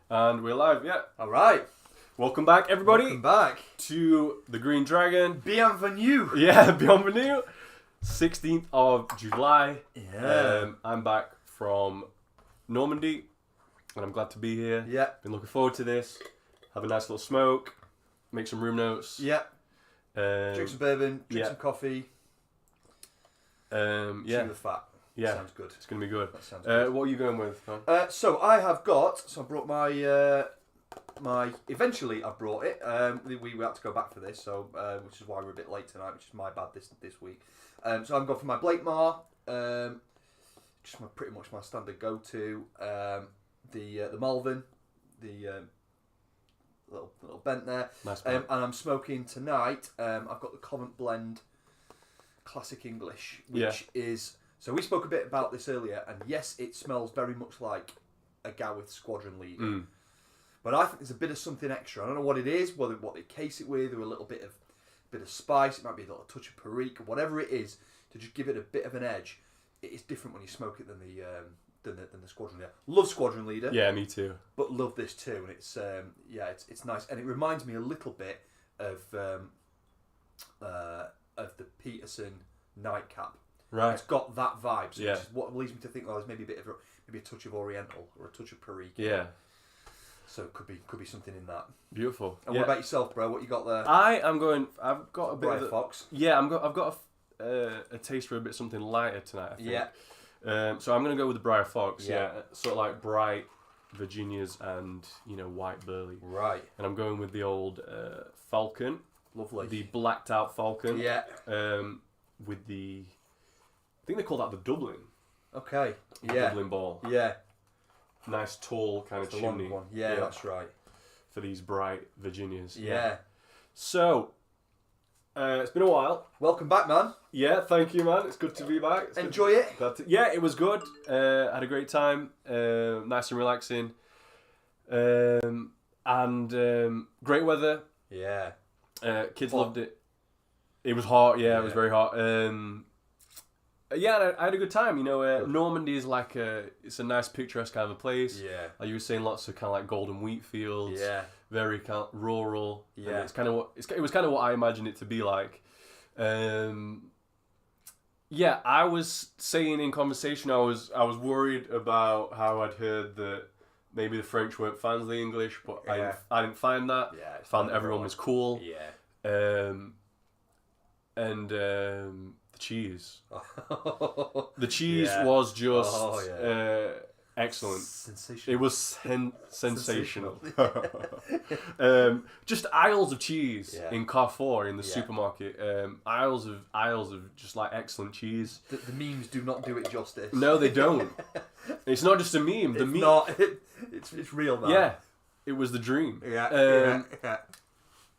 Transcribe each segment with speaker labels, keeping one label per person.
Speaker 1: And we're live, yeah.
Speaker 2: Alright.
Speaker 1: Welcome back, everybody.
Speaker 2: Welcome back.
Speaker 1: To the Green Dragon.
Speaker 2: Bienvenue.
Speaker 1: Yeah, bienvenue. 16th of July.
Speaker 2: Yeah.
Speaker 1: I'm back from Normandy. And I'm glad to be here.
Speaker 2: Yeah.
Speaker 1: Been looking forward to this. Have a nice little smoke. Make some room notes.
Speaker 2: Yeah. Drink some bourbon. Drink some coffee.
Speaker 1: Yeah.
Speaker 2: Chew the fat.
Speaker 1: Yeah.
Speaker 2: Sounds good.
Speaker 1: It's going to be good.
Speaker 2: That sounds good.
Speaker 1: What are you going with, man?
Speaker 2: So I brought my... Eventually I brought it. We had to go back for this, so which is why we're a bit late tonight, which is my bad this week. So I'm going for my Blakemore. Just pretty much my standard go-to. The Malvern. The... little bent there.
Speaker 1: Nice
Speaker 2: and I'm smoking tonight. I've got the Covent Blend Classic English, which is... So we spoke a bit about this earlier, and yes, it smells very much like a Gowith Squadron Leader.
Speaker 1: Mm.
Speaker 2: But I think there's a bit of something extra. I don't know what it is, what they case it with, or a little bit of spice. It might be a little touch of Perique, or whatever it is, to just give it a bit of an edge. It is different when you smoke it than the Squadron Leader. Love Squadron Leader.
Speaker 1: Yeah, me too.
Speaker 2: But love this too, and it's nice, and it reminds me a little bit of the Peterson Nightcap.
Speaker 1: Right.
Speaker 2: It's got that vibe, so
Speaker 1: Yeah.
Speaker 2: which is what leads me to think, there's maybe a touch of Oriental or a touch of Perique.
Speaker 1: Yeah.
Speaker 2: So it could be something in that.
Speaker 1: Beautiful.
Speaker 2: And what about yourself, bro? What you got there?
Speaker 1: I've got a bit
Speaker 2: Briar
Speaker 1: of
Speaker 2: Fox.
Speaker 1: Yeah, I've got a taste for a bit something lighter tonight, I think.
Speaker 2: Yeah.
Speaker 1: So I'm going to go with the Briar Fox,
Speaker 2: Yeah.
Speaker 1: Sort of like bright Virginias and, white burley.
Speaker 2: Right.
Speaker 1: And I'm going with the old Falcon.
Speaker 2: Lovely.
Speaker 1: The blacked out Falcon.
Speaker 2: Yeah.
Speaker 1: With the... I think they call that the Dublin.
Speaker 2: Okay.
Speaker 1: The
Speaker 2: Yeah.
Speaker 1: Dublin ball.
Speaker 2: Yeah.
Speaker 1: Nice tall kind of
Speaker 2: It's a
Speaker 1: chimney.
Speaker 2: long one. Yeah, that's right.
Speaker 1: For these bright Virginias.
Speaker 2: Yeah.
Speaker 1: So, it's been a while.
Speaker 2: Welcome back, man.
Speaker 1: Yeah, thank you, man. It's good to be back.
Speaker 2: Enjoy it.
Speaker 1: Yeah, it was good. Had a great time. Nice and relaxing. And great weather.
Speaker 2: Yeah.
Speaker 1: Kids
Speaker 2: Hot.
Speaker 1: loved it. It was hot. Yeah,
Speaker 2: Yeah.
Speaker 1: it was very hot. Yeah, I had a good time. Normandy is like it's a nice picturesque kind of a place.
Speaker 2: Yeah.
Speaker 1: Like you were saying, lots of kind of like golden wheat fields.
Speaker 2: Yeah.
Speaker 1: Very kind of rural.
Speaker 2: Yeah.
Speaker 1: And it's kind of it was kind of what I imagined it to be like. Yeah, I was saying in conversation, I was worried about how I'd heard that maybe the French weren't fans of the English, but
Speaker 2: Yeah.
Speaker 1: I didn't find that.
Speaker 2: Yeah.
Speaker 1: I found that everyone was cool.
Speaker 2: Yeah.
Speaker 1: And the cheese. The cheese
Speaker 2: Yeah.
Speaker 1: was just excellent.
Speaker 2: Sensational.
Speaker 1: It was sensational. Just aisles of cheese in Carrefour in the supermarket. Aisles of just like excellent cheese.
Speaker 2: The memes do not do it justice.
Speaker 1: No, they don't. It's not just a meme. The meme.
Speaker 2: It's real, man.
Speaker 1: Yeah, it was the dream.
Speaker 2: Yeah.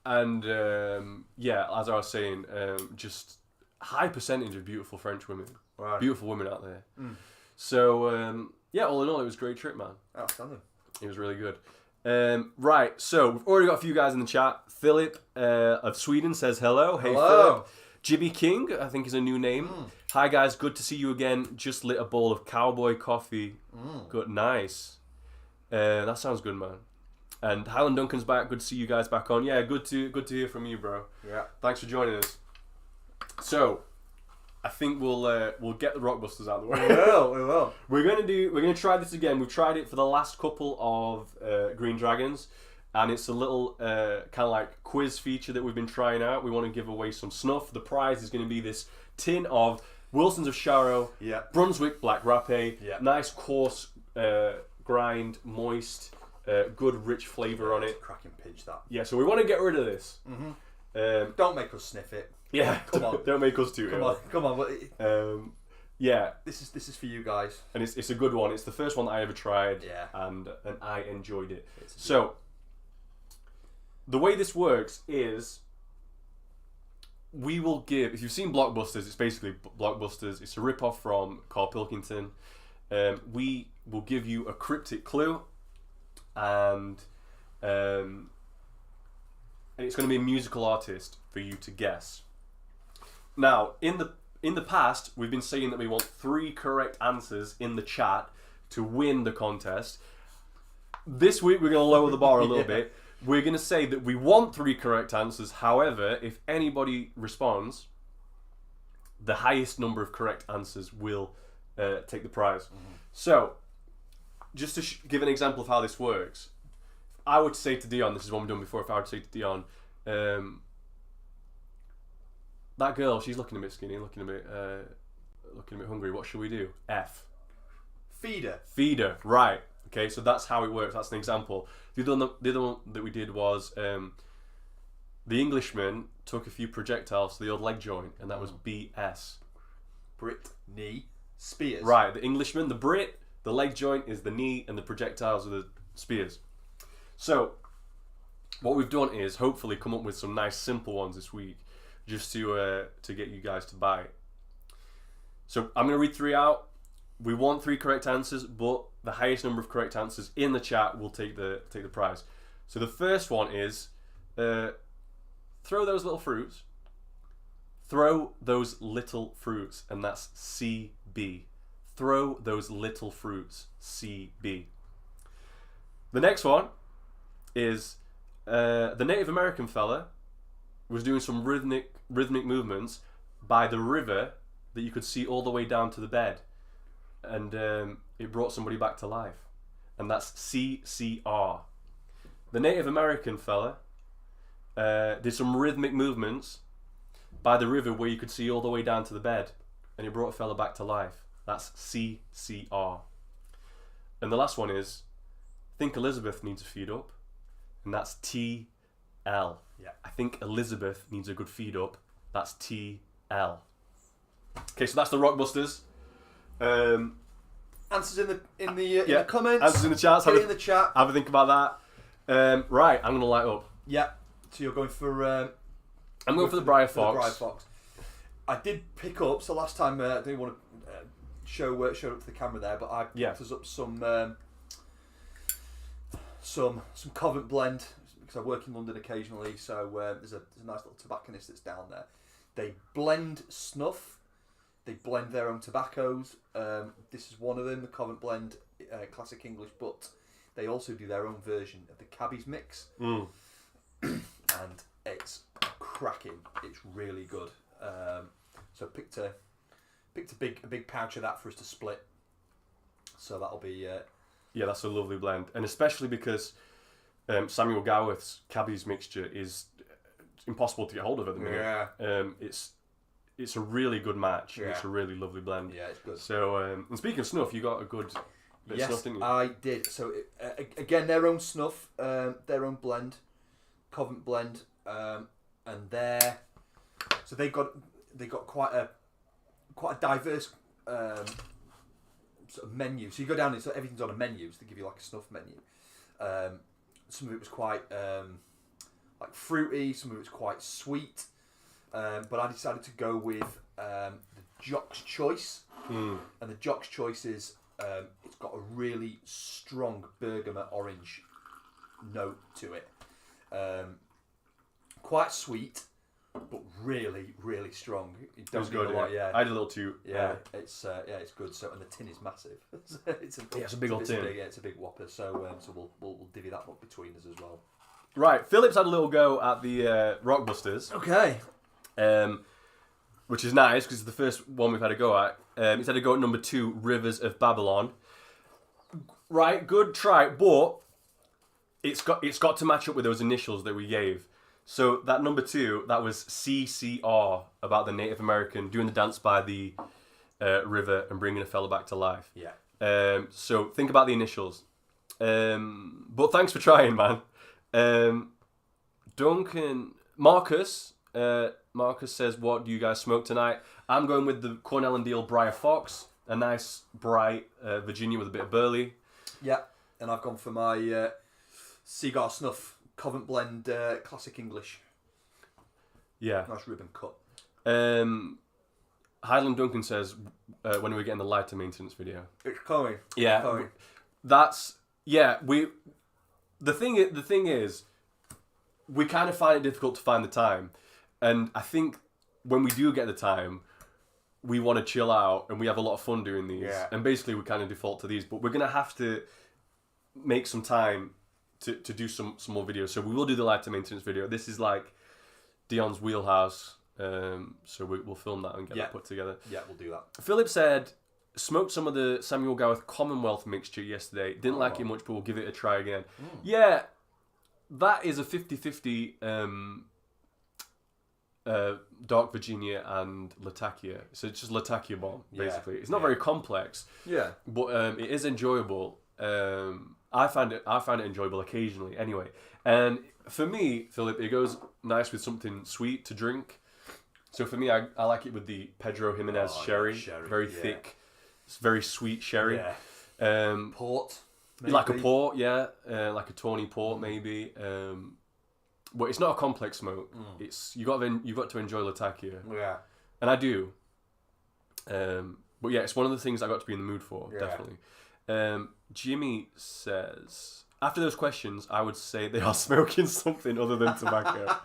Speaker 1: And as I was saying, just high percentage of beautiful French women,
Speaker 2: Right.
Speaker 1: beautiful women out there. Mm. So all in all, it was a great trip, man.
Speaker 2: Outstanding.
Speaker 1: It was really good. Right, so we've already got a few guys in the chat. Philip of Sweden says hello. Hey,
Speaker 2: Hello.
Speaker 1: Philip. Jimmy King, I think is a new name. Hi guys, good to see you again. Just lit a bowl of cowboy coffee. Good, nice. That sounds good, man. And Highland Duncan's back. Good to see you guys back on. Yeah, good to hear from you, bro.
Speaker 2: Yeah.
Speaker 1: Thanks for joining us. So, I think we'll get the Rockbusters out of the way.
Speaker 2: We will.
Speaker 1: We're gonna try this again. We've tried it for the last couple of Green Dragons, and it's a little kind of like quiz feature that we've been trying out. We want to give away some snuff. The prize is going to be this tin of Wilson's of Charo, Brunswick Black Râpé, nice coarse grind, moist. Good rich flavour on it.
Speaker 2: Cracking pitch that.
Speaker 1: Yeah, so we want to get rid of this.
Speaker 2: Mm-hmm. Don't make us sniff it.
Speaker 1: Yeah,
Speaker 2: Come on.
Speaker 1: Don't make us too ill.
Speaker 2: Come on.
Speaker 1: Yeah.
Speaker 2: This is for you guys.
Speaker 1: And it's a good one. It's the first one that I ever tried.
Speaker 2: Yeah.
Speaker 1: And I enjoyed it. So, the way this works is we will give... If you've seen Blockbusters, it's basically Blockbusters. It's a rip-off from Carl Pilkington. We will give you a cryptic clue. And it's going to be a musical artist for you to guess. Now, in the past, we've been saying that we want 3 correct answers in the chat to win the contest. this week we're going to lower the bar a little bit. We're going to say that we want 3 correct answers. However, if anybody responds, the highest number of correct answers will take the prize. Mm-hmm. So, just to give an example of how this works, I would say to Dion, this is what we've done before, if I would say to Dion, that girl, she's looking a bit skinny, looking a bit hungry. What should we do? F.
Speaker 2: Feed her.
Speaker 1: Right. Okay, so that's how it works. That's an example. The other one that we did was the Englishman took a few projectiles to the old leg joint, and that was BS.
Speaker 2: Britney Spears.
Speaker 1: Right, the Englishman, the Brit, the leg joint is the knee, and the projectiles are the spears. So, what we've done is hopefully come up with some nice simple ones this week, just to get you guys to buy it. So I'm going to read 3 out. We want 3 correct answers, but the highest number of correct answers in the chat will take the prize. So the first one is throw those little fruits. Throw those little fruits, and that's CB. Throw those little fruits, CB. The next one is the Native American fella was doing some rhythmic movements by the river that you could see all the way down to the bed, and it brought somebody back to life, and that's CCR. The Native American fella did some rhythmic movements by the river where you could see all the way down to the bed, and it brought a fella back to life. That's CCR. And the last one is, think Elizabeth needs a feed up, and that's TL.
Speaker 2: Yeah.
Speaker 1: I think Elizabeth needs a good feed up. That's TL. Okay, so that's the Rockbusters.
Speaker 2: Answers in the comments.
Speaker 1: Answers in the chat.
Speaker 2: Get it in the chat.
Speaker 1: Have a think about that. Right, I'm gonna light up.
Speaker 2: Yeah. So you're going for.
Speaker 1: I'm going for the Briar Fox.
Speaker 2: The Briar Fox. I did pick up. So last time I didn't want to show up to the camera there, but I picked us up some Covent blend, because I work in London occasionally. So there's a nice little tobacconist that's down there. They blend snuff. They blend their own tobaccos. This is one of them, the Covent blend, classic English. But they also do their own version of the Cabby's mix, and it's cracking. It's really good. So picked a big pouch of that for us to split. So that'll be.
Speaker 1: Yeah, that's a lovely blend, and especially because Samuel Gowerth's Cabby's mixture is impossible to get hold of at the minute. Yeah. It's a really good match. Yeah. It's a really lovely blend.
Speaker 2: Yeah, it's good.
Speaker 1: So, and speaking of snuff, you got a good bit of snuff, didn't you?
Speaker 2: I did. So again, their own snuff, their own blend, Covent blend, and so they got quite a diverse sort of menu. So you go down and so everything's on a menu. So they give you like a snuff menu. Some of it was quite like fruity. Some of it was quite sweet. But I decided to go with the Jock's Choice, and the Jock's Choice is it's got a really strong bergamot orange note to it. Quite sweet, but really, really strong. It
Speaker 1: was good. Yeah. I had a little too.
Speaker 2: Yeah, it's good. So, and the tin is massive. It's a big
Speaker 1: old tin.
Speaker 2: It's a big whopper. So we'll divvy that up between us as well.
Speaker 1: Right, Philip's had a little go at the Rockbusters.
Speaker 2: Okay.
Speaker 1: Which is nice because it's the first one we've had a go at. He's had a go at number 2, Rivers of Babylon. Right, good try, but it's got to match up with those initials that we gave. So that number 2, that was CCR, about the Native American doing the dance by the river and bringing a fella back to life.
Speaker 2: Yeah.
Speaker 1: So think about the initials. But thanks for trying, man. Marcus says, what do you guys smoke tonight? I'm going with the Cornell and Deal Briar Fox, a nice bright Virginia with a bit of burley.
Speaker 2: Yeah, and I've gone for my cigar snuff Covent blend classic English.
Speaker 1: Yeah.
Speaker 2: Nice ribbon cut.
Speaker 1: Highland Duncan says, when are we getting the lighter maintenance video?
Speaker 2: It's coming.
Speaker 1: Yeah.
Speaker 2: It's coming.
Speaker 1: The thing is, we kind of find it difficult to find the time. And I think when we do get the time, we want to chill out and we have a lot of fun doing these.
Speaker 2: Yeah.
Speaker 1: And basically we kind of default to these. But we're going to have to make some time to do some more videos. So we will do the lighter maintenance video. This is like Dion's wheelhouse. So we'll film that and get that put together.
Speaker 2: Yeah, we'll do that.
Speaker 1: Philip said, smoked some of the Samuel Gareth Commonwealth mixture yesterday. Didn't like it much, but we'll give it a try again. Yeah, that is a 50-50 Dark Virginia and Latakia. So it's just Latakia bomb, basically. It's not very complex.
Speaker 2: Yeah.
Speaker 1: But it is enjoyable. I find it enjoyable occasionally anyway. And for me, Philip, it goes nice with something sweet to drink. So for me, I like it with the Pedro Jimenez sherry. Very thick. It's very sweet sherry.
Speaker 2: Yeah. Port. Maybe.
Speaker 1: Like a port, yeah. Like a tawny port, maybe. But it's not a complex smoke. It's you've got to enjoy Latakia.
Speaker 2: Yeah.
Speaker 1: And I do. But yeah, it's one of the things I got to be in the mood for, definitely. Jimmy says, after those questions, I would say they are smoking something other than tobacco.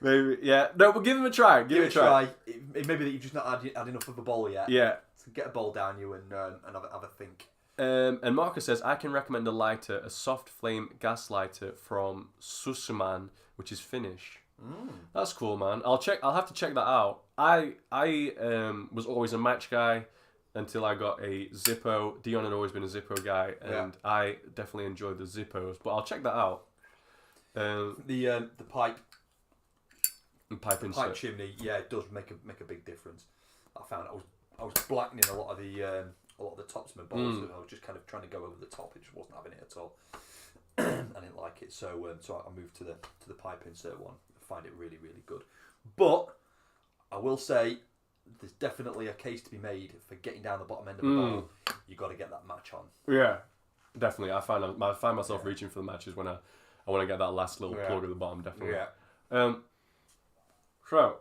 Speaker 1: Maybe, yeah. No, but give him a try. Give it a try.
Speaker 2: It may be that you've just not had enough of a bowl yet.
Speaker 1: Yeah.
Speaker 2: So get a bowl down you and have a think.
Speaker 1: And Marcus says, I can recommend a lighter, a soft flame gas lighter from Susuman, which is Finnish. That's cool, man. I'll have to check that out. I was always a match guy until I got a Zippo. Dion had always been a Zippo guy, and I definitely enjoy the Zippos. But I'll check that out.
Speaker 2: The pipe
Speaker 1: insert.
Speaker 2: chimney, it does make a big difference. I found I was blackening a lot of the tops of my bowls, and I was just kind of trying to go over the top. It just wasn't having it at all. I didn't like it, so I moved to the pipe insert one. I find it really, really good. But I will say there's definitely a case to be made for getting down the bottom end of the bowl. You got to get that match on.
Speaker 1: Yeah, definitely. I find myself reaching for the matches when I want to get that last little plug at the bottom. Definitely.
Speaker 2: Yeah.
Speaker 1: So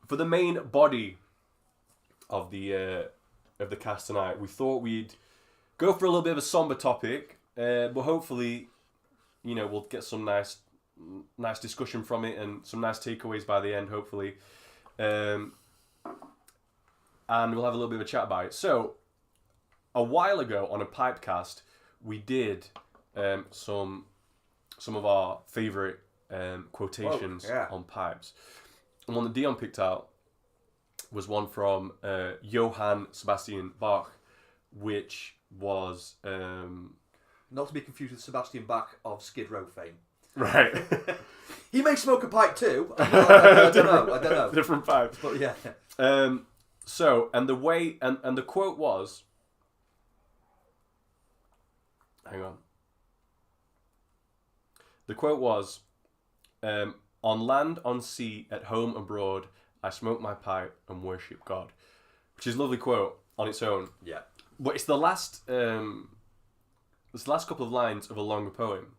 Speaker 1: for the main body of the cast tonight, we thought we'd go for a little bit of a somber topic, but hopefully, we'll get some nice discussion from it and some nice takeaways by the end, hopefully, and we'll have a little bit of a chat about it. So, a while ago on a Pipecast, we did some of our favourite quotations on pipes, and one that Dion picked out was one from Johann Sebastian Bach, which was
Speaker 2: not to be confused with Sebastian Bach of Skid Row fame.
Speaker 1: Right.
Speaker 2: He may smoke a pipe too. I don't know.
Speaker 1: Different pipes.
Speaker 2: But yeah.
Speaker 1: So, and the way, and the quote was, hang on. The quote was, on land, on sea, at home, abroad, I smoke my pipe and worship God. Which is a lovely quote on its own.
Speaker 2: Yeah.
Speaker 1: But it's the last couple of lines of a longer poem.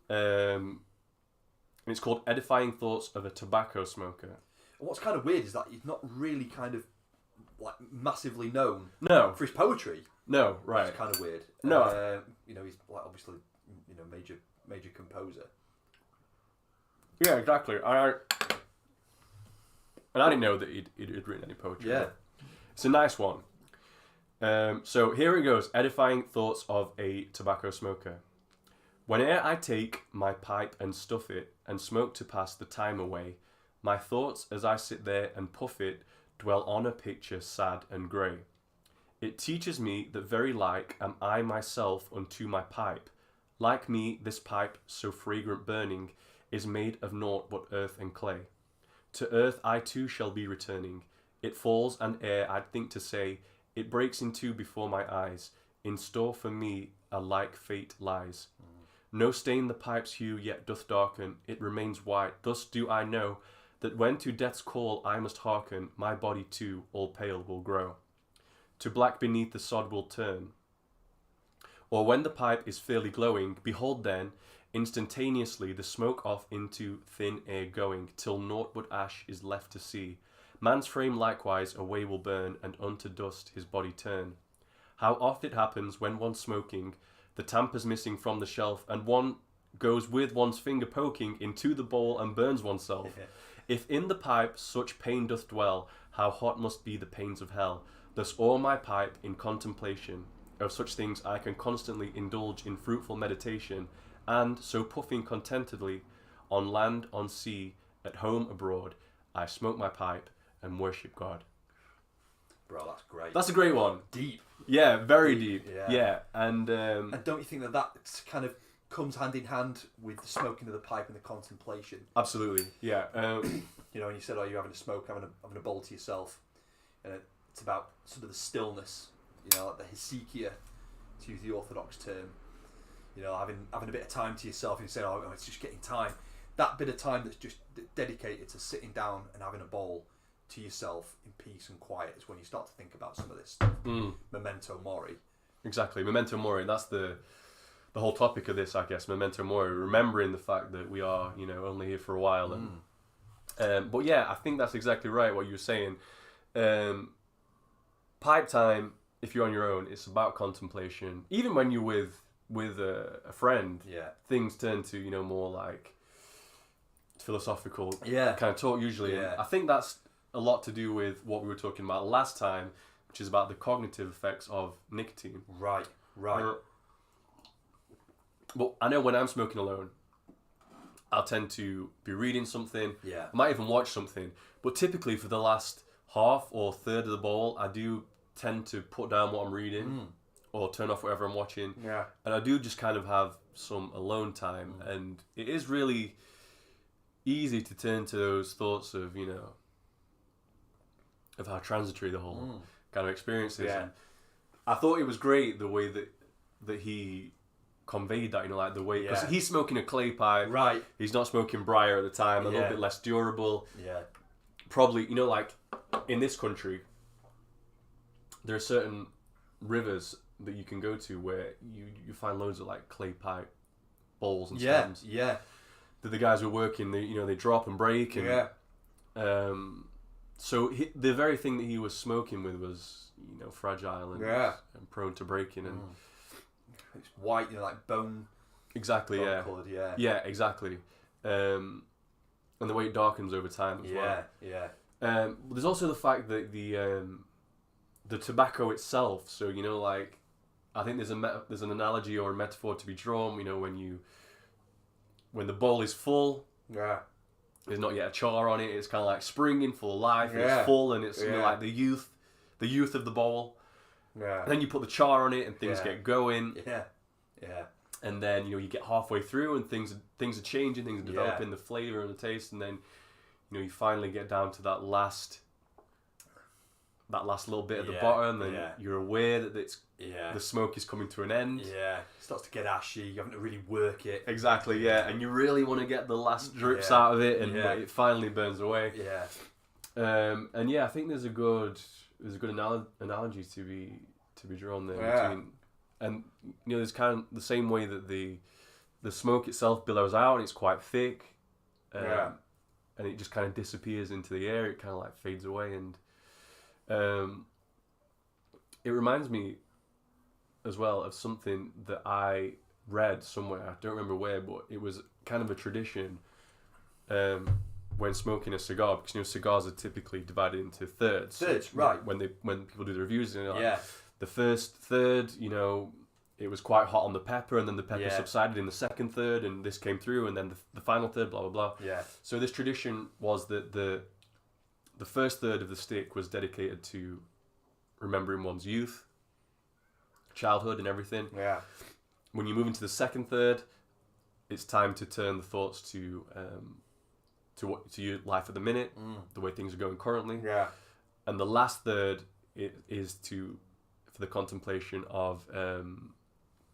Speaker 1: And it's called Edifying Thoughts of a Tobacco Smoker.
Speaker 2: And what's kind of weird is that he's not really kind of like massively known for his poetry.
Speaker 1: No, right.
Speaker 2: It's kind of weird.
Speaker 1: No.
Speaker 2: He's like obviously major composer.
Speaker 1: Yeah, exactly. And I didn't know that he'd written any poetry.
Speaker 2: Yeah.
Speaker 1: It's a nice one. So here it goes. Edifying Thoughts of a Tobacco Smoker. Whene'er I take my pipe and stuff it, and smoke to pass the time away, my thoughts as I sit there and puff it, dwell on a picture sad and grey. It teaches me that very like am I myself unto my pipe. Like me, this pipe, so fragrant burning, is made of naught but earth and clay. To earth I too shall be returning. It falls, and ere I'd think to say, it breaks in two before my eyes. In store for me a like fate lies. No stain the pipe's hue yet doth darken, it remains white. Thus do I know that when to death's call I must hearken, my body too all pale will grow. To black beneath the sod will turn. Or when the pipe is fairly glowing, behold then, instantaneously the smoke off into thin air going, till naught but ash is left to see. Man's frame likewise away will burn, and unto dust his body turn. How oft it happens when one's smoking, the tamper's missing from the shelf, and one goes with one's finger poking into the bowl and burns oneself. If in the pipe such pain doth dwell, how hot must be the pains of hell. Thus all my pipe in contemplation of such things I can constantly indulge in fruitful meditation, and so puffing contentedly on land, on sea, at home, abroad, I smoke my pipe and worship God.
Speaker 2: Bro, that's great.
Speaker 1: That's a great one.
Speaker 2: Deep.
Speaker 1: Yeah, very deep. Yeah.
Speaker 2: And don't you think that kind of comes hand in hand with the smoking of the pipe and the contemplation?
Speaker 1: Absolutely. Yeah.
Speaker 2: You know, when you said, "Oh, you're having a smoke, having a bowl to yourself," and it's about sort of the stillness. You know, like the hesychia, to use the Orthodox term. You know, having a bit of time to yourself, and you say, "Oh, it's just getting time." That bit of time that's just dedicated to sitting down and having a bowl to yourself in peace and quiet is when you start to think about some of this stuff. Memento mori.
Speaker 1: Exactly, memento mori. That's the whole topic of this, I guess. Memento mori, remembering the fact that we are, you know, only here for a while. And but yeah, I think that's exactly right. What you were saying. Pipe time. If you're on your own, it's about contemplation. Even when you're with a friend, things turn to, you know, more like philosophical kind of talk usually. And I think that's a lot to do with what we were talking about last time, which is about the cognitive effects of nicotine.
Speaker 2: Right.
Speaker 1: But I know when I'm smoking alone, I'll tend to be reading something.
Speaker 2: Yeah.
Speaker 1: I might even watch something. But typically for the last half or third of the bowl, I do tend to put down what I'm reading or turn off whatever I'm watching.
Speaker 2: Yeah.
Speaker 1: And I do just kind of have some alone time. And it is really easy to turn to those thoughts of, you know, of how transitory the whole kind of experience is.
Speaker 2: Yeah.
Speaker 1: And I thought it was great the way that he conveyed that, you know, like the way, because he's smoking a clay pipe.
Speaker 2: Right.
Speaker 1: He's not smoking briar at the time, a little bit less durable.
Speaker 2: Yeah.
Speaker 1: Probably, you know, like in this country, there are certain rivers that you can go to where you find loads of like clay pipe bowls and stems.
Speaker 2: Yeah.
Speaker 1: That the guys were working, they drop and break. And, so the very thing that he was smoking with was, you know, fragile and prone to breaking. And
Speaker 2: it's white, you know, like bone.
Speaker 1: Exactly,
Speaker 2: bone coloured,
Speaker 1: Yeah, exactly. And the way it darkens over time as well.
Speaker 2: Yeah.
Speaker 1: There's also the fact that the tobacco itself. So, you know, like, I think there's an analogy or a metaphor to be drawn. You know, when the bowl is full, there's not yet a char on it. It's kind of like springing full of life. And it's full, and it's you know, like the youth of the bowl.
Speaker 2: Yeah.
Speaker 1: And then you put the char on it, and things get going.
Speaker 2: Yeah.
Speaker 1: And then, you know, you get halfway through, and things are changing, things are developing, the flavor and the taste, and then, you know, you finally get down to that last little bit at the bottom, and you're aware that the smoke is coming to an end.
Speaker 2: Yeah, it starts to get ashy. You having to really work it.
Speaker 1: Exactly, and you really want to get the last drips out of it, and it finally burns away.
Speaker 2: Yeah.
Speaker 1: And I think there's a good analogy to be drawn there between, and you know, there's kind of the same way that the smoke itself billows out, and it's quite thick, and it just kind of disappears into the air. It kind of like fades away, and it reminds me as well of something that I read somewhere. I don't remember where, but it was kind of a tradition when smoking a cigar, because, you know, cigars are typically divided into thirds.
Speaker 2: Thirds, right?
Speaker 1: When people do the reviews, you know, like the first third, you know, it was quite hot on the pepper, and then the pepper subsided in the second third, and this came through, and then the final third, blah blah blah.
Speaker 2: Yeah.
Speaker 1: So this tradition was that the first third of the stick was dedicated to remembering one's youth, childhood, and everything.
Speaker 2: Yeah.
Speaker 1: When you move into the second third, it's time to turn the thoughts to your life at the minute, the way things are going currently.
Speaker 2: Yeah. And
Speaker 1: the last third is for the contemplation of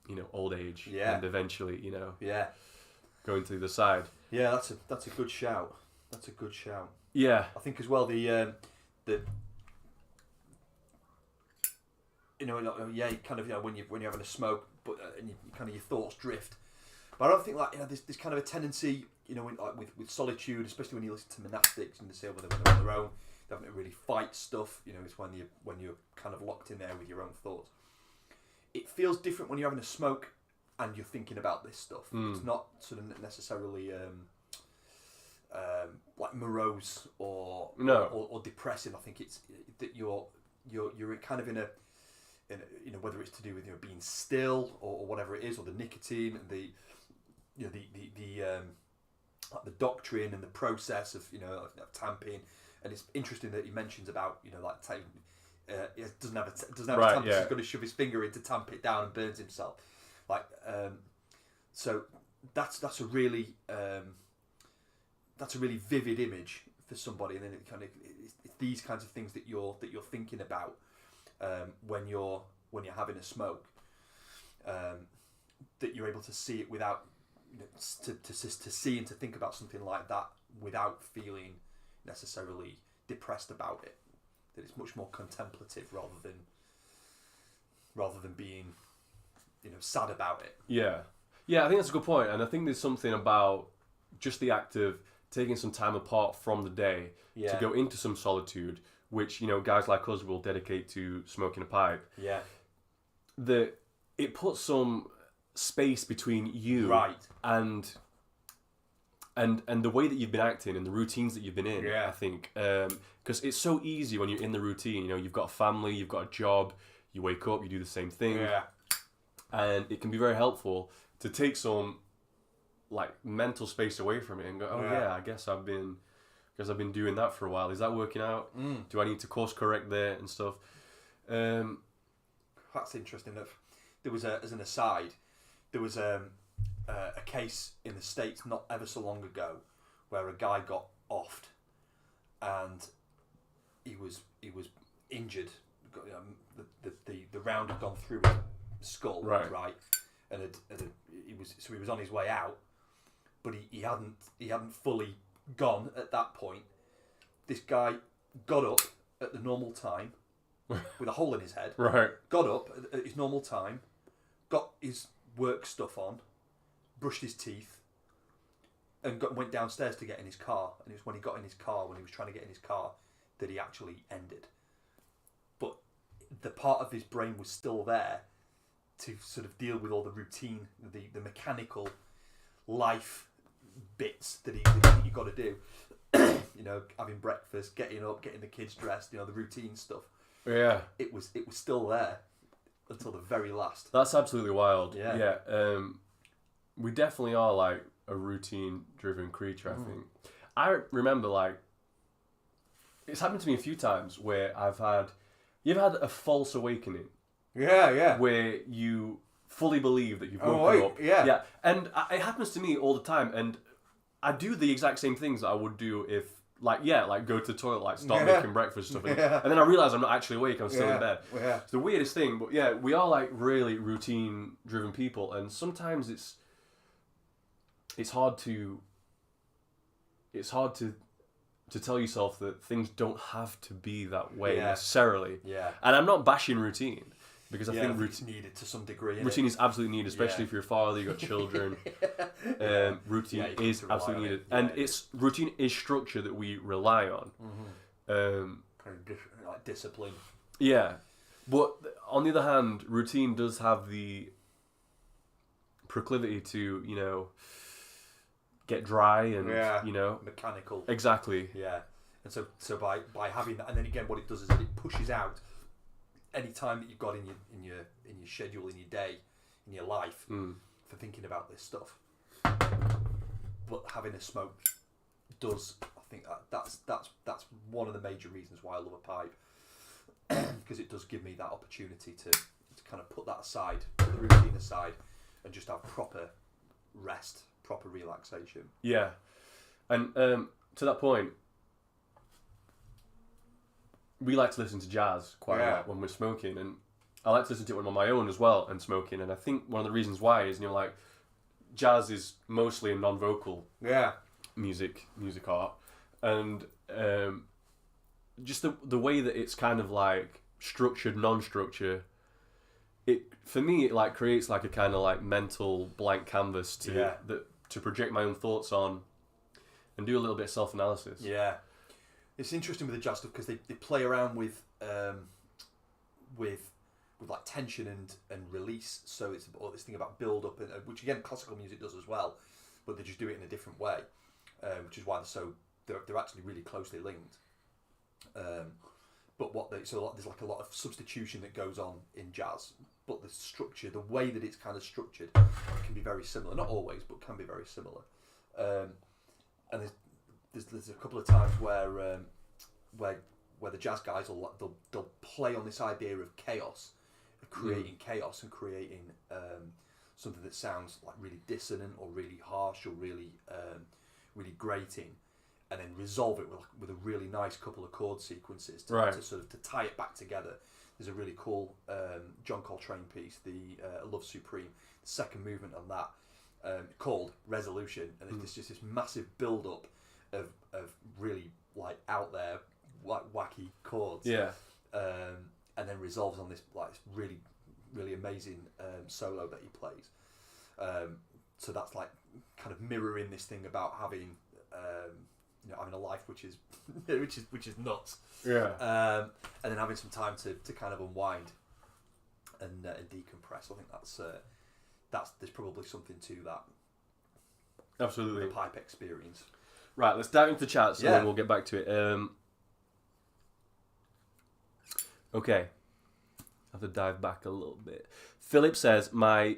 Speaker 1: you know, old age, and eventually, you know, going to the other side.
Speaker 2: Yeah, that's a good shout. That's a good shout.
Speaker 1: Yeah,
Speaker 2: I think as well the you know, kind of, you know, when you're having a smoke, but and you kind of your thoughts drift. But I don't think, like, you know, there's kind of a tendency, you know, with solitude, especially when you listen to monastics and they say when they're on their own, they haven't really fight stuff. You know, it's when you're kind of locked in there with your own thoughts. It feels different when you're having a smoke and you're thinking about this stuff. It's not sort of necessarily like morose or depressing. I think it's that you're you're kind of in a you know, whether it's to do with, you know, being still or whatever it is, or the nicotine and the, you know, the doctrine and the process of, you know, of tamping. And it's interesting that he mentions about, you know, like he doesn't have a
Speaker 1: Right,
Speaker 2: tamper,
Speaker 1: yeah.
Speaker 2: so he's got to shove his finger in to tamp it down and burns himself. Like, so that's a really vivid image for somebody, and then it kind of it's these kinds of things that you're thinking about when you're having a smoke, that you're able to see it without, you know, to see and to think about something like that without feeling necessarily depressed about it. That it's much more contemplative rather than being, you know, sad about it.
Speaker 1: Yeah, I think that's a good point, and I think there's something about just the act of taking some time apart from the day to go into some solitude, which, you know, guys like us will dedicate to smoking a pipe.
Speaker 2: Yeah.
Speaker 1: That it puts some space between you and the way that you've been acting and the routines that you've been in. I think because it's so easy when you're in the routine. You know, you've got a family, you've got a job, you wake up, you do the same thing, and it can be very helpful to take some like mental space away from it and go, I guess I've been doing that for a while. Is that working out? Do I need to course correct there and stuff?
Speaker 2: That's interesting. There was as an aside, there was a case in the States not ever so long ago where a guy got offed and he was injured. The round had gone through his skull, right? And he was on his way out, but he hadn't fully gone at that point. This guy got up at the normal time with a hole in his head.
Speaker 1: Right.
Speaker 2: Got up at his normal time, got his work stuff on, brushed his teeth, and went downstairs to get in his car. And it was when he got in his car, when he was trying to get in his car, that he actually ended. But the part of his brain was still there to sort of deal with all the routine, the mechanical life bits that you got to do. You know, having breakfast, getting up, getting the kids dressed, you know, the routine stuff.
Speaker 1: Yeah.
Speaker 2: It was still there until the very last.
Speaker 1: That's absolutely wild.
Speaker 2: Yeah.
Speaker 1: We definitely are like a routine-driven creature, I think. I remember, like, it's happened to me a few times where you've had a false awakening.
Speaker 2: Yeah.
Speaker 1: Where you fully believe that you've woken up.
Speaker 2: Yeah.
Speaker 1: And it happens to me all the time, and I do the exact same things that I would do if, like go to the toilet, like start making breakfast stuff, and then I realise I'm not actually awake, I'm still in bed.
Speaker 2: Yeah.
Speaker 1: It's the weirdest thing, but yeah, we are like really routine-driven people, and sometimes it's hard to tell yourself that things don't have to be that way necessarily.
Speaker 2: Yeah.
Speaker 1: And I'm not bashing routine, because I think
Speaker 2: routine needed to some degree.
Speaker 1: Routine is absolutely needed, especially if you're a father, you've got children. Routine is absolutely needed, and routine is structure that we rely on.
Speaker 2: Kind of like discipline.
Speaker 1: Yeah, but on the other hand, routine does have the proclivity to, you know, get dry and you know,
Speaker 2: mechanical.
Speaker 1: Exactly.
Speaker 2: Yeah, and so by having that, and then again, what it does is it pushes out any time that you've got in your schedule, in your day, in your life, for thinking about this stuff. But having a smoke does, I think that's one of the major reasons why I love a pipe, because it does give me that opportunity to kind of put that aside, put the routine aside, and just have proper rest, proper relaxation.
Speaker 1: Yeah, and to that point, we like to listen to jazz quite a lot when we're smoking, and I like to listen to it when I'm on my own as well and smoking. And I think one of the reasons why is, you know, like, jazz is mostly a non-vocal music art, and just the way that it's kind of like structured, non-structure. It, for me, it like creates like a kind of like mental blank canvas to project my own thoughts on and do a little bit of self-analysis.
Speaker 2: Yeah. It's interesting with the jazz stuff because they play around with like tension and release. So it's all this thing about build up, and which again classical music does as well, but they just do it in a different way, which is why they're actually really closely linked. but there's like a lot of substitution that goes on in jazz. But the structure, the way that it's kind of structured, can be very similar. Not always, but can be very similar. And there's a couple of times where the jazz guys they'll play on this idea of chaos, of creating chaos and creating something that sounds like really dissonant or really harsh or really grating, and then resolve it with a really nice couple of chord sequences to sort of to tie it back together. There's a really cool John Coltrane piece, the Love Supreme, the second movement on that, called Resolution, and it's just this massive build up of really like out there wacky chords, and then resolves on this like really really amazing solo that he plays. So that's like kind of mirroring this thing about having having a life which is which is nuts, and then having some time to kind of unwind and decompress. I think that's there's probably something to that.
Speaker 1: Absolutely,
Speaker 2: the pipe experience.
Speaker 1: Right, let's dive into the chats and then we'll get back to it. Okay, I have to dive back a little bit. Philip says, my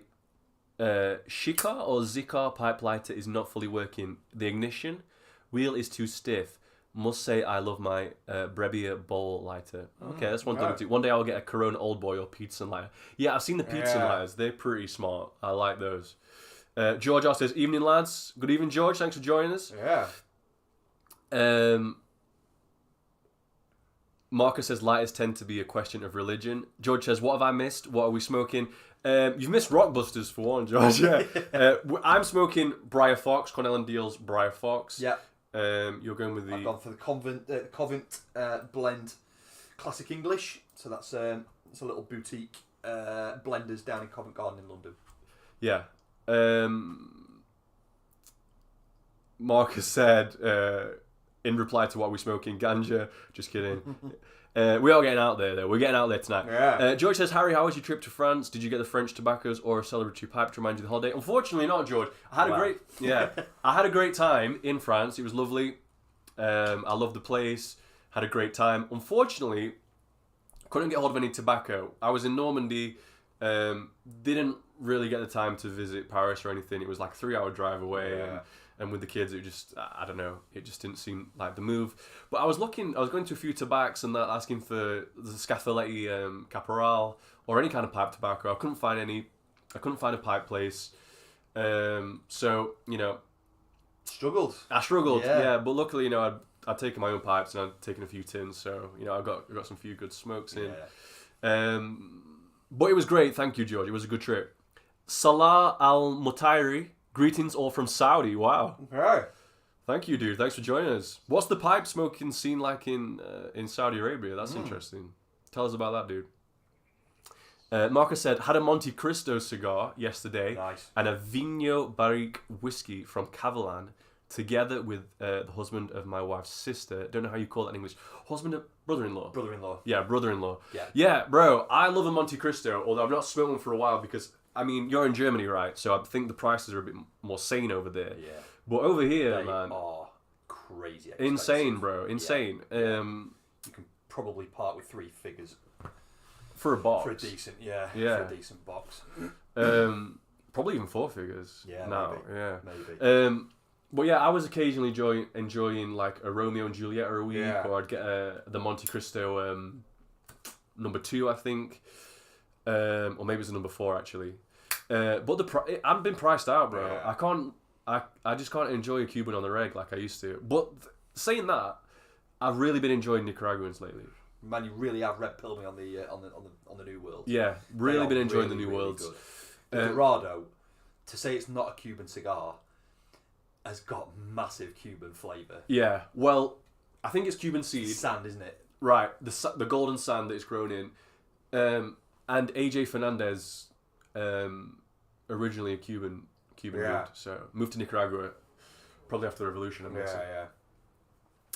Speaker 1: Shikar or Zikar pipe lighter is not fully working. The ignition wheel is too stiff. Must say I love my Brebbia bowl lighter. Okay, that's one thing to do. One day I'll get a Corona Old Boy or Peterson lighter. Yeah, I've seen the Peterson lighters. They're pretty smart. I like those. George R says, evening lads. Good evening, George. Thanks for joining us.
Speaker 2: Yeah.
Speaker 1: Marcus says lighters tend to be a question of religion. George says, what have I missed? What are we smoking? You've missed Rockbusters for one, George. Yeah. I'm smoking Briar Fox, Cornell and Deal's Briar Fox.
Speaker 2: Yeah.
Speaker 1: You're going with the...
Speaker 2: I've gone for the Covent blend Classic English. So that's it's a little boutique blenders down in Covent Garden in London.
Speaker 1: Yeah. Marcus said, in reply to what we're smoking, ganja. Just kidding. We are getting out there, though. We're getting out there tonight.
Speaker 2: Yeah.
Speaker 1: George says, Harry, how was your trip to France? Did you get the French tobaccos or a celebratory pipe to remind you of the holiday? Unfortunately not, George. I had a great time in France. It was lovely. I loved the place. Had a great time. Unfortunately, couldn't get hold of any tobacco. I was in Normandy. Didn't really get the time to visit Paris or anything. It was like a 3-hour drive away. And with the kids, it just, I don't know, it just didn't seem like the move. But I was going to a few tobacs and asking for the Scaffoletti Caporal or any kind of pipe tobacco. I couldn't find any. I couldn't find a pipe place. So,
Speaker 2: Struggled.
Speaker 1: I struggled, yeah. But luckily, I'd taken my own pipes and I'd taken a few tins. So, I got some few good smokes in. But it was great. Thank you, George. It was a good trip. Salah Al-Mutairi. Greetings all from Saudi. Wow.
Speaker 2: Okay.
Speaker 1: Thank you, dude. Thanks for joining us. What's the pipe smoking scene like in Saudi Arabia? That's interesting. Tell us about that, dude. Marcus said, had a Monte Cristo cigar yesterday.
Speaker 2: Nice.
Speaker 1: And a Vinho Barrique whiskey from Cavalan together with the husband of my wife's sister. Don't know how you call that in English. Husband of brother-in-law?
Speaker 2: Brother-in-law.
Speaker 1: Yeah, brother-in-law.
Speaker 2: Yeah.
Speaker 1: Yeah, bro. I love a Monte Cristo, although I've not smoked one for a while because... I mean, you're in Germany, right? So I think the prices are a bit more sane over there.
Speaker 2: Yeah.
Speaker 1: But over here,
Speaker 2: they
Speaker 1: man...
Speaker 2: are crazy expensive.
Speaker 1: Insane, bro. Insane.
Speaker 2: Yeah. You can probably part with 3 figures.
Speaker 1: For a box.
Speaker 2: For a decent, for a decent box.
Speaker 1: Probably even 4 figures.
Speaker 2: Yeah,
Speaker 1: now.
Speaker 2: maybe.
Speaker 1: Yeah.
Speaker 2: Maybe.
Speaker 1: But yeah, I was occasionally enjoying like a Romeo and Juliet a week,
Speaker 2: Yeah.
Speaker 1: or I'd get the Monte Cristo number 2, I think. Or maybe it's a number 4, actually. But I've been priced out, bro.
Speaker 2: Yeah.
Speaker 1: I just can't enjoy a Cuban on the reg like I used to. But saying that, I've really been enjoying Nicaraguans lately.
Speaker 2: Man, you really have red pilled me on the New World.
Speaker 1: Yeah, really been enjoying the New
Speaker 2: really
Speaker 1: Worlds.
Speaker 2: Good. The Dorado, to say it's not a Cuban cigar, has got massive Cuban flavour.
Speaker 1: Yeah, well, I think it's Cuban seed.
Speaker 2: Sand, isn't it?
Speaker 1: Right, the golden sand that it's grown in. And AJ Fernandez, originally a Cuban dude, so moved to Nicaragua probably after the revolution, I'm guessing.
Speaker 2: Yeah.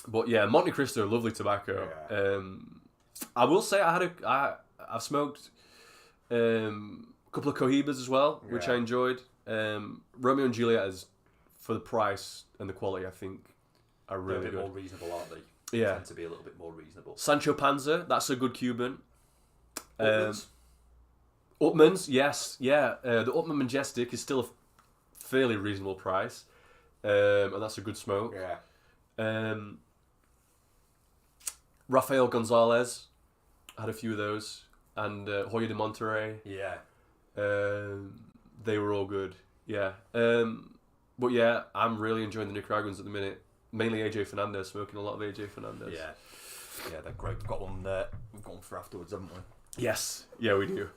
Speaker 1: But yeah, Monte Cristo, lovely tobacco.
Speaker 2: Yeah.
Speaker 1: I will say I've smoked a couple of Cohibas as well, which I enjoyed. Romeo and Juliet is, for the price and the quality, I think are really
Speaker 2: They're a bit
Speaker 1: good.
Speaker 2: more reasonable, aren't they?
Speaker 1: Yeah.
Speaker 2: tend to be a little bit more reasonable.
Speaker 1: Sancho Panza, that's a good Cuban.
Speaker 2: Upman's?
Speaker 1: Upman's, yes, yeah. The Upman Majestic is still a fairly reasonable price, and that's a good smoke.
Speaker 2: Yeah.
Speaker 1: Rafael Gonzalez, had a few of those, and Hoyo de Monterrey.
Speaker 2: Yeah.
Speaker 1: They were all good. Yeah. But yeah, I'm really enjoying the Nicaraguans at the minute. Mainly AJ Fernandez, smoking a lot of AJ Fernandez.
Speaker 2: Yeah. Yeah, they're great. We've got one for afterwards, haven't we?
Speaker 1: Yes. Yeah, we do.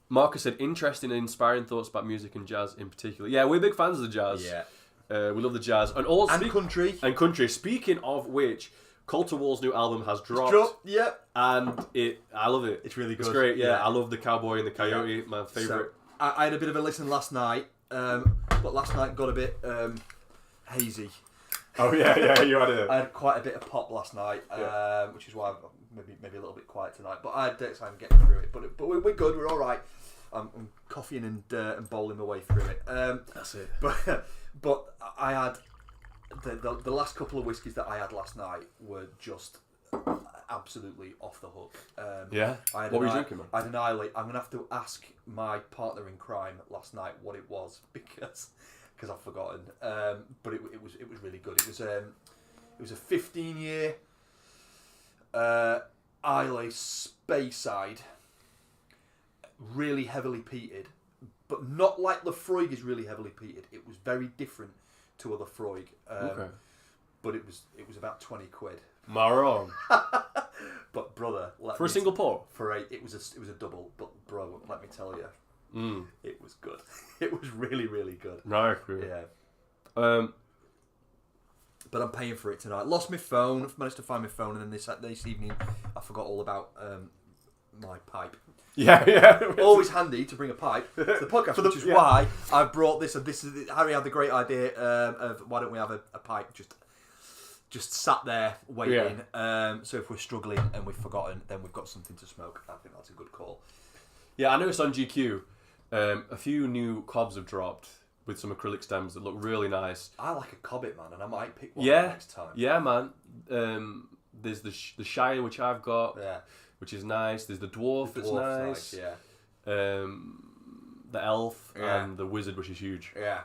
Speaker 1: Marcus said, interesting and inspiring thoughts about music and jazz in particular. Yeah, we're big fans of the jazz.
Speaker 2: Yeah.
Speaker 1: We love the jazz. And
Speaker 2: country.
Speaker 1: And country. Speaking of which, Coulter Wall's new album has dropped.
Speaker 2: Yeah.
Speaker 1: And I love it.
Speaker 2: It's really good.
Speaker 1: It's great, yeah. I love the Cowboy and the Coyote, my favourite.
Speaker 2: So, I had a bit of a listen last night, but last night got a bit hazy.
Speaker 1: Oh, yeah, you had it.
Speaker 2: I had quite a bit of pop last night, which is why I'm maybe a little bit quiet tonight. But I had time getting through it. But we're good. We're all right. I'm coffeeing and bowling my way through it.
Speaker 1: That's it.
Speaker 2: But I had the last couple of whiskies that I had last night were just absolutely off the hook.
Speaker 1: What were you drinking, man?
Speaker 2: I had an Islay. I'm gonna have to ask my partner in crime last night what it was because I've forgotten. But it was really good. It was a 15-year Islay Speyside, really heavily peated, but not like Lefroy is really heavily peated. It was very different to a Lefroy.
Speaker 1: Okay.
Speaker 2: But it was about 20 quid.
Speaker 1: Maron.
Speaker 2: But brother,
Speaker 1: For a single pour?
Speaker 2: It was a double. But bro, let me tell you, it was good. It was really, really good.
Speaker 1: No,
Speaker 2: Yeah. But I'm paying for it tonight. Lost my phone. I've managed to find my phone, and then this evening I forgot all about my pipe.
Speaker 1: Yeah.
Speaker 2: Always handy to bring a pipe to the podcast, which is why I brought this. And this is Harry had the great idea of why don't we have a pipe just sat there waiting.
Speaker 1: Yeah.
Speaker 2: So if we're struggling and we've forgotten, then we've got something to smoke. I think that's a good call.
Speaker 1: Yeah, I noticed on GQ, a few new cobs have dropped with some acrylic stems that look really nice.
Speaker 2: I like a Cobbit, man, and I might pick one up next time.
Speaker 1: Yeah, man. There's the Shire, which I've got, which is nice. There's the Dwarf, that's nice.
Speaker 2: Yeah.
Speaker 1: The Elf and the Wizard, which is huge.
Speaker 2: Yeah.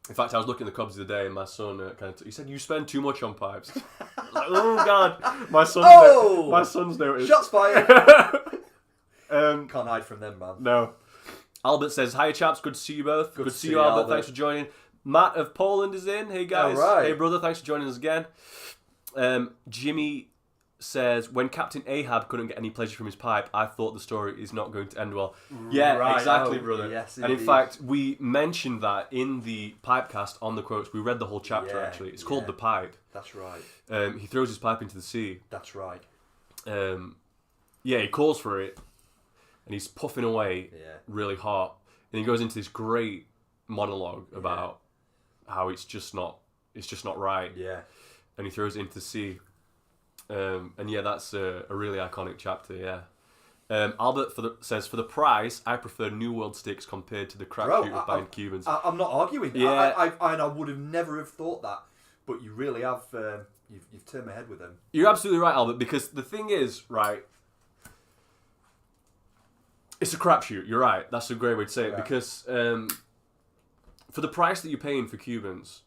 Speaker 1: In fact, I was looking at the cobs the other day, and my son he said, "You spend too much on pipes." I was like, oh God, my son's noticed.
Speaker 2: Shots fired. Can't hide from them, man.
Speaker 1: No. Albert says, "Hiya chaps, good to see you both. Good to see you, Albert. Thanks for joining." Matt of Poland is in. Hey guys.
Speaker 2: Right.
Speaker 1: Hey brother, thanks for joining us again. Jimmy says, "When Captain Ahab couldn't get any pleasure from his pipe, I thought the story is not going to end well." Yeah,
Speaker 2: right.
Speaker 1: exactly, brother.
Speaker 2: Yes,
Speaker 1: and in fact, we mentioned that in the Pipecast on the quotes. We read the whole chapter actually. It's called The Pipe.
Speaker 2: That's right.
Speaker 1: He throws his pipe into the sea.
Speaker 2: That's right.
Speaker 1: He calls for it, and he's puffing away really hot, and he goes into this great monologue about how it's just not right.
Speaker 2: Yeah.
Speaker 1: And he throws it into the sea. That's a really iconic chapter. Yeah. Albert says, "For the price, I prefer New World sticks compared to the crapshoot of buying Cubans."
Speaker 2: I'm not arguing.
Speaker 1: Yeah.
Speaker 2: I would have never have thought that, but you really have. You've turned my head with them.
Speaker 1: You're absolutely right, Albert. Because the thing is, right, it's a crapshoot. You're right. That's a great way to say it. Because for the price that you're paying for Cubans,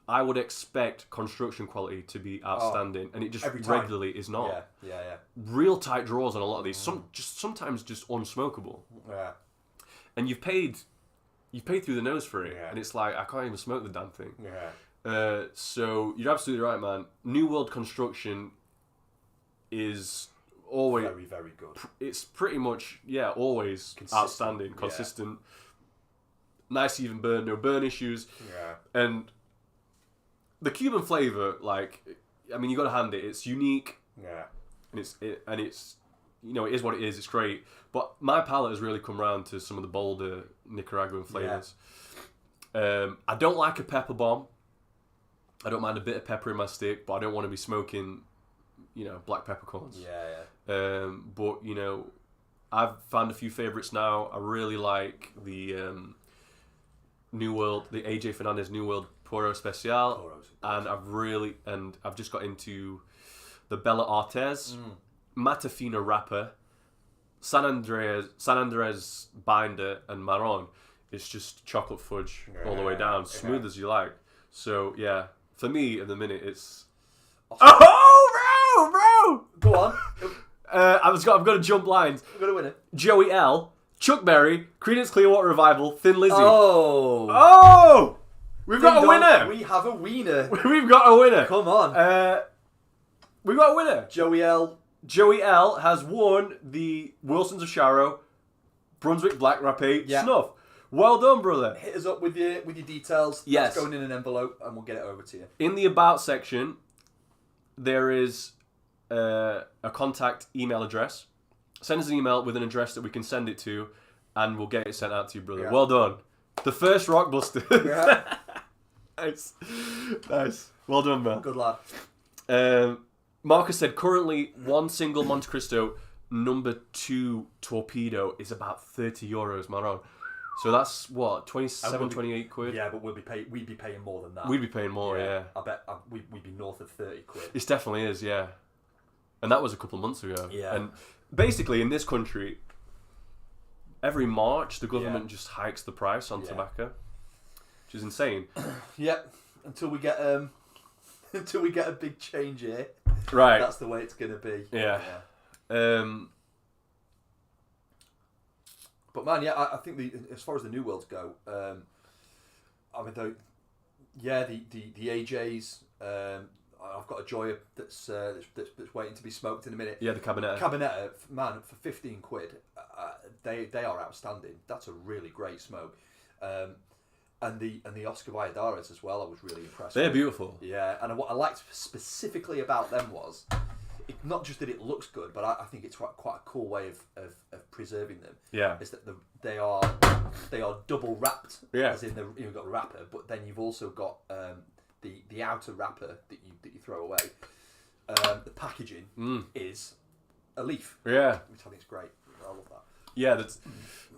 Speaker 1: I would expect construction quality to be outstanding, and it just regularly is not.
Speaker 2: Yeah.
Speaker 1: Real tight draws on a lot of these. Sometimes just unsmokable.
Speaker 2: Yeah.
Speaker 1: And you've paid through the nose for it, and it's like I can't even smoke the damn thing.
Speaker 2: Yeah.
Speaker 1: So you're absolutely right, man. New World construction is always
Speaker 2: very, very good.
Speaker 1: It's pretty much always outstanding, consistent. Nice even burn, no burn issues.
Speaker 2: Yeah.
Speaker 1: And the Cuban flavor, you got to hand it. It's unique.
Speaker 2: Yeah.
Speaker 1: And it's it is what it is. It's great. But my palate has really come round to some of the bolder Nicaraguan flavors. I don't like a pepper bomb. I don't mind a bit of pepper in my stick, but I don't want to be smoking, black peppercorns.
Speaker 2: Yeah.
Speaker 1: But I've found a few favourites now. I really like the New World, the AJ Fernandez New World Puro Especial,
Speaker 2: Puro's
Speaker 1: and I've just got into the Bella Artes, Matafina wrapper, San Andres binder, and Marron. It's just chocolate fudge all the way down, smooth as you like. So yeah, for me at the minute it's. Oh,
Speaker 2: bro! Go on.
Speaker 1: I've got to jump lines.
Speaker 2: I'm gonna win it.
Speaker 1: Joey L, Chuck Berry, Creedence Clearwater Revival, Thin Lizzy.
Speaker 2: Oh!
Speaker 1: We've got a winner.
Speaker 2: We have a wiener.
Speaker 1: We've got a winner.
Speaker 2: Come on.
Speaker 1: We've got a winner.
Speaker 2: Joey
Speaker 1: L has won the Wilsons of Sharrow Brunswick Black Rapé Snuff. Well done, brother.
Speaker 2: Hit us up with your details.
Speaker 1: Yes.
Speaker 2: That's going in an envelope and we'll get it over to you.
Speaker 1: In the About section, there is a contact email address. Send us an email with an address that we can send it to, and we'll get it sent out to you, brother. Yeah. Well done. The first Rockbusters. Yeah. Nice. Well done, man.
Speaker 2: Good lad.
Speaker 1: Marcus said currently one single Monte Cristo number 2 torpedo is about €30, Maron. So that's what, 27, 28 quid?
Speaker 2: Yeah, but we'd be paying more than that.
Speaker 1: We'd be paying more, yeah.
Speaker 2: I bet we'd be north of 30 quid.
Speaker 1: It definitely is, yeah. And that was a couple of months ago.
Speaker 2: Yeah.
Speaker 1: And basically in this country, every March the government just hikes the price on tobacco, which is insane.
Speaker 2: Yeah, until we get a big change here.
Speaker 1: Right.
Speaker 2: That's the way it's gonna be.
Speaker 1: Yeah.
Speaker 2: But man, I think as far as the new worlds go, I mean, the AJs. I've got a Joya that's waiting to be smoked in a minute.
Speaker 1: Yeah, the
Speaker 2: Cabinetta, man, for 15 quid, they are outstanding. That's a really great smoke. And the Oscar Valladares as well, I was really impressed
Speaker 1: They're
Speaker 2: with.
Speaker 1: beautiful.
Speaker 2: Yeah, and what I liked specifically about them was not just that it looks good, but I think it's quite a cool way of preserving them.
Speaker 1: Yeah,
Speaker 2: is that they are double wrapped.
Speaker 1: Yeah,
Speaker 2: as in you've got the wrapper, but then you've also got the outer wrapper that you throw away. The packaging is a leaf.
Speaker 1: Yeah,
Speaker 2: which I think is great. I love that.
Speaker 1: Yeah, that's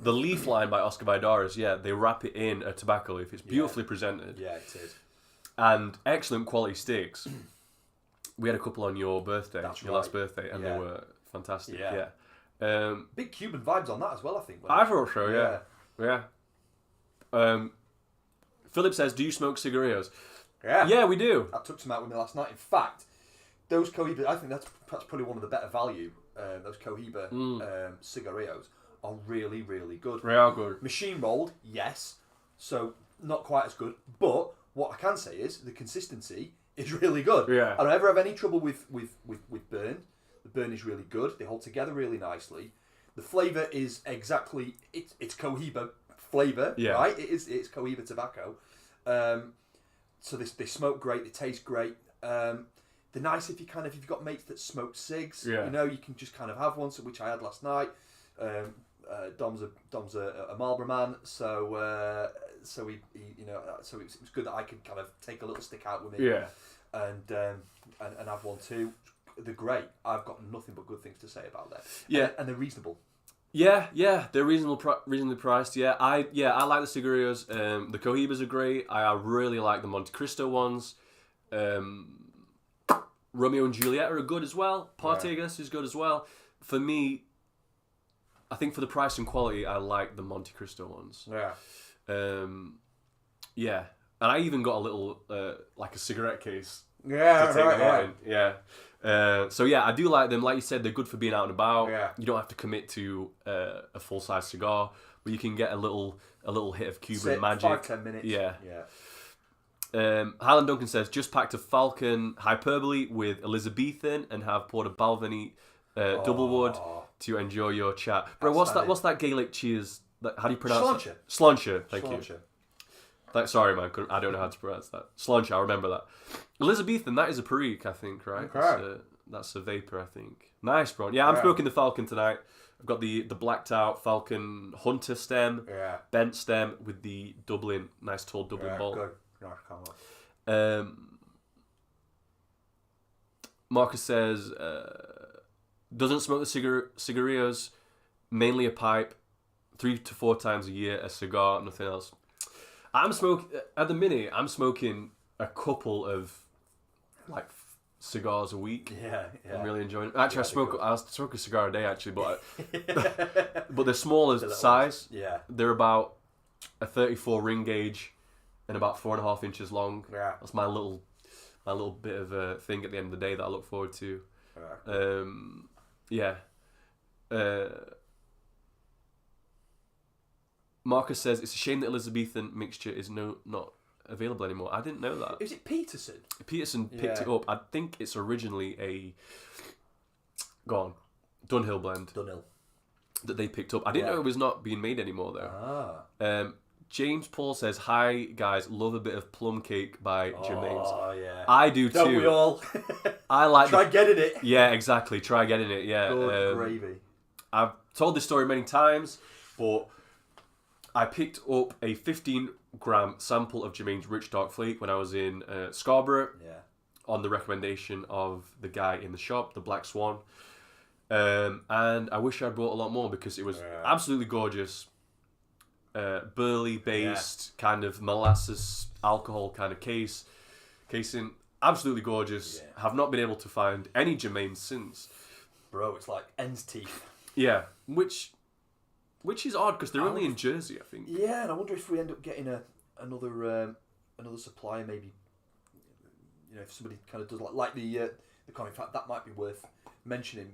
Speaker 1: the leaf line by Oscar Valladares. Yeah, they wrap it in a tobacco leaf. It's beautifully presented.
Speaker 2: Yeah, it is.
Speaker 1: And excellent quality sticks. We had a couple on your birthday, last birthday, and they were fantastic. Yeah.
Speaker 2: Big Cuban vibes on that as well, I think.
Speaker 1: I thought so, yeah. Philip says, do you smoke cigarillos? Yeah, we do.
Speaker 2: I took some out with me last night. In fact, those Cohiba, I think that's probably one of the better value. Those Cohiba cigarillos are really, really good.
Speaker 1: They are good.
Speaker 2: Machine rolled, yes. So not quite as good. But what I can say is the consistency is really good.
Speaker 1: Yeah.
Speaker 2: I don't ever have any trouble with burn. The burn is really good. They hold together really nicely. The flavour is exactly it's Cohiba flavour, right? It's Cohiba tobacco. So they smoke great. They taste great. They're nice if you've got mates that smoke cigs.
Speaker 1: Yeah.
Speaker 2: You know, you can just kind of have one, which I had last night. Dom's a Marlboro man, so it was good that I could kind of take a little stick out with me.
Speaker 1: Yeah.
Speaker 2: And have one too. They're great. I've got nothing but good things to say about them.
Speaker 1: Yeah,
Speaker 2: and they're reasonable.
Speaker 1: Yeah, they're reasonably priced. Yeah, I like the cigarillos. The Cohibas are great. I really like the Monte Cristo ones. Romeo and Juliet are good as well. Partagas is good as well. For me, I think for the price and quality, I like the Monte Cristo ones.
Speaker 2: Yeah.
Speaker 1: Yeah, and I even got a little like a cigarette case.
Speaker 2: Yeah,
Speaker 1: to take them out in. Yeah. So yeah, I do like them. Like you said, they're good for being out and about.
Speaker 2: Yeah.
Speaker 1: You don't have to commit to a full size cigar, but you can get a little hit of Cuban magic.
Speaker 2: 5-10 minutes.
Speaker 1: Yeah. Highland Duncan says, just packed a Falcon Hyperbole with Elizabethan and have poured a Balvenie Doublewood to enjoy your chat. Bro, what's that Gaelic cheers? How do you pronounce it? Sláinte. Thank you. Sorry, man. I don't know how to pronounce that. Sláinte, I remember that. Elizabethan, that is a Perique, I think, right?
Speaker 2: Okay.
Speaker 1: That's a vapor, I think. Nice, bro. Yeah, I'm smoking the Falcon tonight. I've got the blacked out Falcon Hunter stem, bent stem with the Dublin, nice tall Dublin bolt.
Speaker 2: Good. Nice,
Speaker 1: Marcus says, doesn't smoke the cigarillos, mainly a pipe, 3 to 4 times a year, a cigar, nothing else. I'm smoking at the minute. I'm smoking a couple of like cigars a week.
Speaker 2: Yeah.
Speaker 1: I'm really enjoying it. Actually,
Speaker 2: Yeah,
Speaker 1: I smoke a cigar a day actually, but but they're smaller
Speaker 2: The little
Speaker 1: size.
Speaker 2: ones. Yeah.
Speaker 1: They're about a 34 ring gauge and about 4.5 inches long.
Speaker 2: Yeah.
Speaker 1: That's my little bit of a thing at the end of the day that I look forward to.
Speaker 2: Yeah.
Speaker 1: Marcus says it's a shame that Elizabethan mixture is not available anymore. I didn't know that.
Speaker 2: Is it Peterson?
Speaker 1: Peterson picked it up. I think it's originally a Dunhill blend
Speaker 2: Dunhill.
Speaker 1: that they picked up. I didn't know it was not being made anymore though. James Paul says, "Hi guys, love a bit of plum cake by Jermaine's."
Speaker 2: Oh yeah,
Speaker 1: I do too.
Speaker 2: Don't we all?
Speaker 1: I like.
Speaker 2: Try getting it.
Speaker 1: Yeah, exactly. Try getting it. Yeah.
Speaker 2: Good gravy.
Speaker 1: I've told this story many times, but I picked up a 15-gram sample of Jermaine's Rich Dark Flake when I was in Scarborough.
Speaker 2: Yeah.
Speaker 1: On the recommendation of the guy in the shop, the Black Swan. And I wish I'd brought a lot more because it was absolutely gorgeous. Burley based kind of molasses alcohol kind of casing. Absolutely gorgeous.
Speaker 2: Yeah.
Speaker 1: Have not been able to find any Jermaine's since.
Speaker 2: Bro, it's like hen's teeth.
Speaker 1: Yeah, which is odd because they're only in Jersey, I think.
Speaker 2: Yeah, and I wonder if we end up getting another supplier, maybe. You know, if somebody kind of does like the Covent. In fact, that might be worth mentioning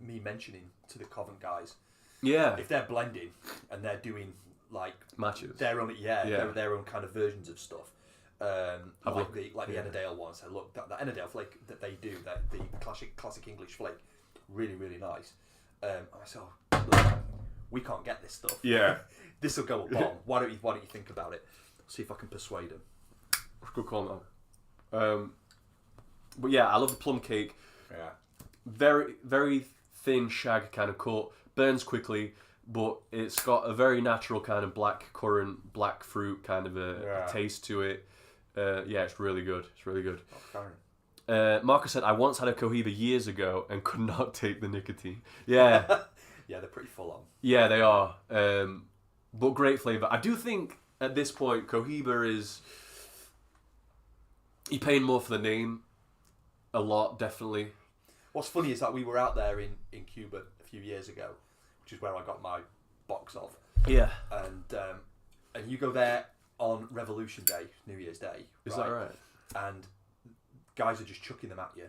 Speaker 2: to the Covent guys.
Speaker 1: Yeah.
Speaker 2: If they're blending and they're doing like
Speaker 1: matches,
Speaker 2: their own their own kind of versions of stuff. Like the Ennerdale one. So look, that Ennerdale flake that they do, that the classic English flake, really really nice. I said, look, we can't get this stuff.
Speaker 1: Yeah.
Speaker 2: This will go a bomb. Why don't you think about it? See if I can persuade them.
Speaker 1: Good call now. But yeah, I love the plum cake.
Speaker 2: Yeah.
Speaker 1: Very, very thin shag kind of cut. Burns quickly, but it's got a very natural kind of black currant, black fruit kind of a taste to it. Yeah, it's really good. It's really good. Marcus said, I once had a Cohiba years ago and could not take the nicotine. Yeah.
Speaker 2: Yeah, they're pretty full on.
Speaker 1: Yeah, they are. But great flavour. I do think at this point, Cohiba is... You're paying more for the name. A lot, definitely.
Speaker 2: What's funny is that we were out there in Cuba a few years ago, which is where I got my box of.
Speaker 1: Yeah.
Speaker 2: And you go there on Revolution Day, New Year's Day.
Speaker 1: Is that right?
Speaker 2: And guys are just chucking them at you.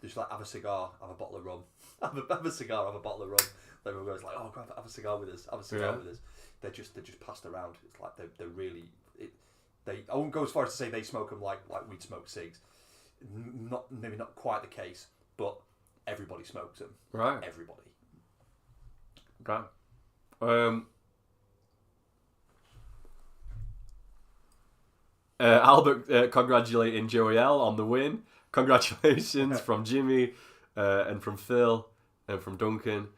Speaker 2: They're just like, have a cigar, have a bottle of rum. Have a cigar, have a bottle of rum. Everyone goes like, oh, God, have a cigar with us. Have a cigar with us. They're just passed around. It's like they're really... I won't go as far as to say they smoke them like we'd smoke cigs. Maybe not quite the case, but everybody smokes them.
Speaker 1: Right.
Speaker 2: Everybody.
Speaker 1: Okay. Albert congratulating Joey L on the win. Congratulations from Jimmy and from Phil and from Duncan.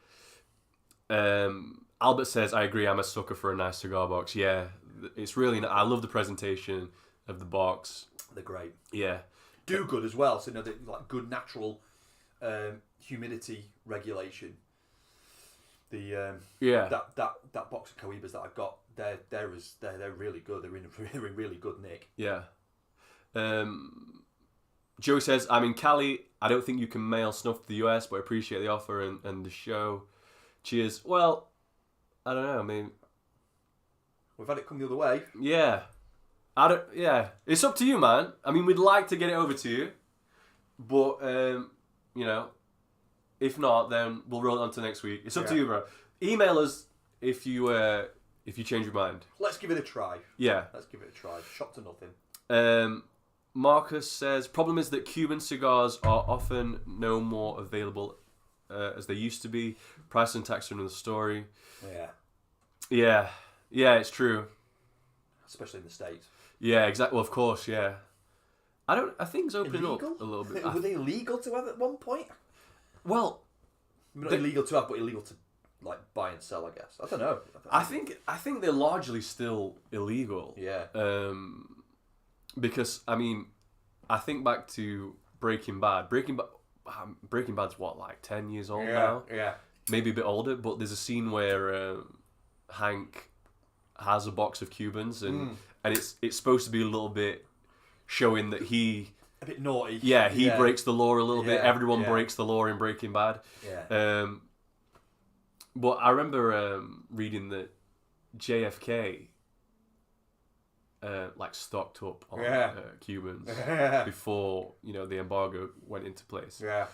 Speaker 1: Albert says, I agree, I'm a sucker for a nice cigar box. Yeah, it's really I love the presentation of the box.
Speaker 2: They're great.
Speaker 1: Yeah.
Speaker 2: Do good as well. So like good natural humidity regulation. That box of Cohibas that I've got, they're really good. They're in really good nick.
Speaker 1: Yeah. Joey says, I'm in Cali. I don't think you can mail snuff to the US, but I appreciate the offer and the show. Cheers. Well, I don't know. I mean,
Speaker 2: we've had it come the other way.
Speaker 1: Yeah. Yeah. It's up to you, man. I mean, we'd like to get it over to you, but if not, then we'll roll it on to next week. It's up to you, bro. Email us if you change your mind.
Speaker 2: Let's give it a try.
Speaker 1: Yeah.
Speaker 2: Let's give it a try. Shot to nothing.
Speaker 1: Marcus says, problem is that Cuban cigars are often no more available as they used to be. Price and tax are another story.
Speaker 2: Yeah.
Speaker 1: Yeah, it's true.
Speaker 2: Especially in the States.
Speaker 1: Yeah, exactly. Well, of course, yeah. I think it's opening
Speaker 2: illegal?
Speaker 1: up a little bit.
Speaker 2: Were they illegal to have at one point?
Speaker 1: Well,
Speaker 2: not illegal to have, but illegal to like buy and sell, I guess. I don't know.
Speaker 1: I think they're largely still illegal.
Speaker 2: Yeah.
Speaker 1: Because I mean, I think back to Breaking Bad. Breaking Bad's what, like 10 years old now?
Speaker 2: Yeah.
Speaker 1: Maybe a bit older, but there's a scene where Hank has a box of Cubans, and it's supposed to be a little bit showing that he
Speaker 2: a bit naughty.
Speaker 1: Yeah, he breaks the law a little bit. Everyone breaks the law in Breaking Bad.
Speaker 2: Yeah.
Speaker 1: But I remember reading that JFK like stocked up on Cubans before the embargo went into place.
Speaker 2: Yeah.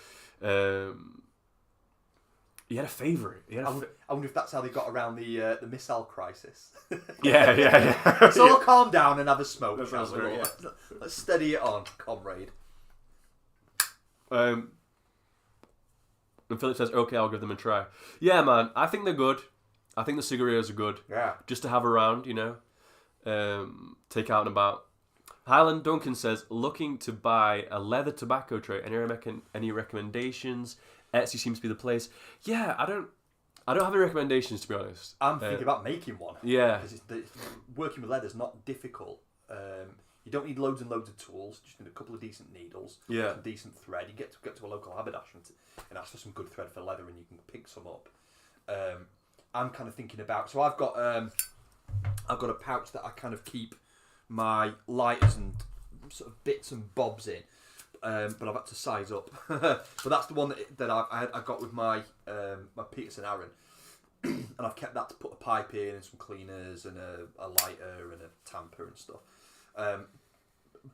Speaker 1: He had a favourite.
Speaker 2: I wonder if that's how they got around the missile crisis.
Speaker 1: Yeah.
Speaker 2: Let's all calm down and have a smoke.
Speaker 1: That sounds great. Yeah.
Speaker 2: Let's steady it on, comrade.
Speaker 1: And Philip says, "Okay, I'll give them a try." Yeah, man, I think they're good. I think the Cigarillos are good.
Speaker 2: Yeah.
Speaker 1: Just to have around, take out and about. Highland Duncan says, "Looking to buy a leather tobacco tray. Any recommendations? Etsy seems to be the place." Yeah, I don't have any recommendations, to be honest.
Speaker 2: I'm thinking about making one.
Speaker 1: Yeah.
Speaker 2: Because working with leather is not difficult. You don't need loads and loads of tools. Just need a couple of decent needles.
Speaker 1: Yeah.
Speaker 2: Some decent thread. You get to a local haberdasher and ask for some good thread for leather, and you can pick some up. I'm kind of thinking about. So I've got a pouch that I kind of keep my lighters and sort of bits and bobs in. But I've had to size up. But that's the one that I got with my Peterson Aaron, and I've kept that to put a pipe in and some cleaners and a lighter and a tamper and stuff.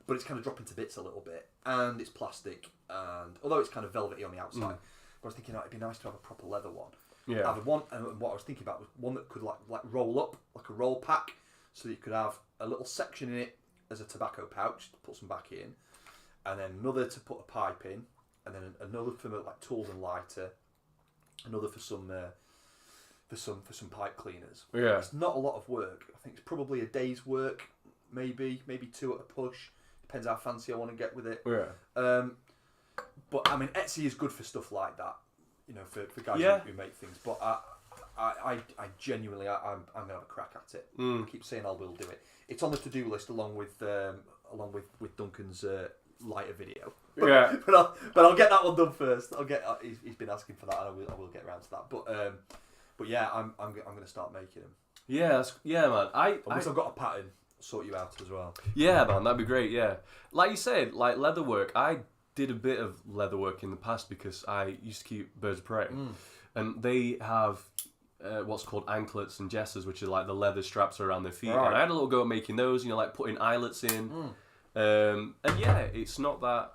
Speaker 2: But it's kind of dropping to bits a little bit, and it's plastic, and although it's kind of velvety on the outside, but I was thinking it'd be nice to have a proper leather one.
Speaker 1: Yeah.
Speaker 2: Have one, and what I was thinking about was one that could like roll up like a roll pack, so that you could have a little section in it as a tobacco pouch to put some back in. And then another to put a pipe in, and then another for like tools and lighter, another for some pipe cleaners.
Speaker 1: Yeah,
Speaker 2: it's not a lot of work. I think it's probably a day's work, maybe 2 at a push. Depends how fancy I want to get with it.
Speaker 1: Yeah.
Speaker 2: But I mean, Etsy is good for stuff like that. For guys who make things. But I genuinely I'm gonna have a crack at it. I keep saying I will do it. It's on the to-do list along with Duncan's. Lighter video, but I'll get that one done first. He's been asking for that, and I will get around to that. But yeah, I'm going to start making them.
Speaker 1: Yeah, man.
Speaker 2: Once I've got a pattern, I'll sort you out as well.
Speaker 1: Yeah, man, that'd be great. Yeah, like you said, like leather work. I did a bit of leather work in the past because I used to keep birds of prey, and they have what's called anklets and jesses, which are like the leather straps around their feet. Right. And I had a little go at making those. Like putting eyelets in. And yeah, it's not that.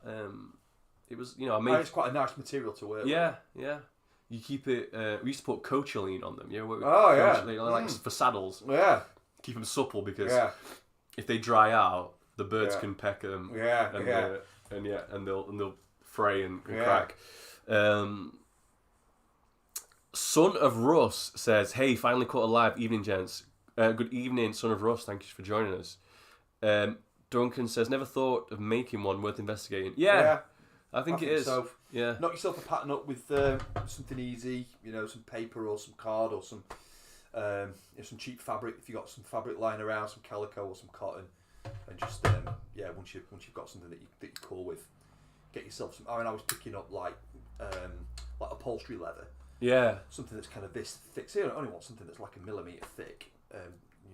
Speaker 1: It was, I made.
Speaker 2: It's quite a nice material to work with.
Speaker 1: Yeah. You keep it. We used to put cochineal on them. Yeah. Like for saddles.
Speaker 2: Yeah.
Speaker 1: Keep them supple because if they dry out, the birds can peck them. And they'll fray and crack. Son of Russ says, "Hey, finally caught alive. Evening, gents. Good evening, Son of Russ. Thank you for joining us." Duncan says, "Never thought of making one worth investigating." Yeah. I think it is. So. Yeah.
Speaker 2: Knock yourself a pattern up with something easy, some paper or some card or some cheap fabric. If you got some fabric lying around, some calico or some cotton, and just once you've got something that you're cool with, get yourself some. I mean, I was picking up like upholstery leather.
Speaker 1: Yeah. Something
Speaker 2: that's kind of this thick. So you don't only want something that's like a millimetre thick.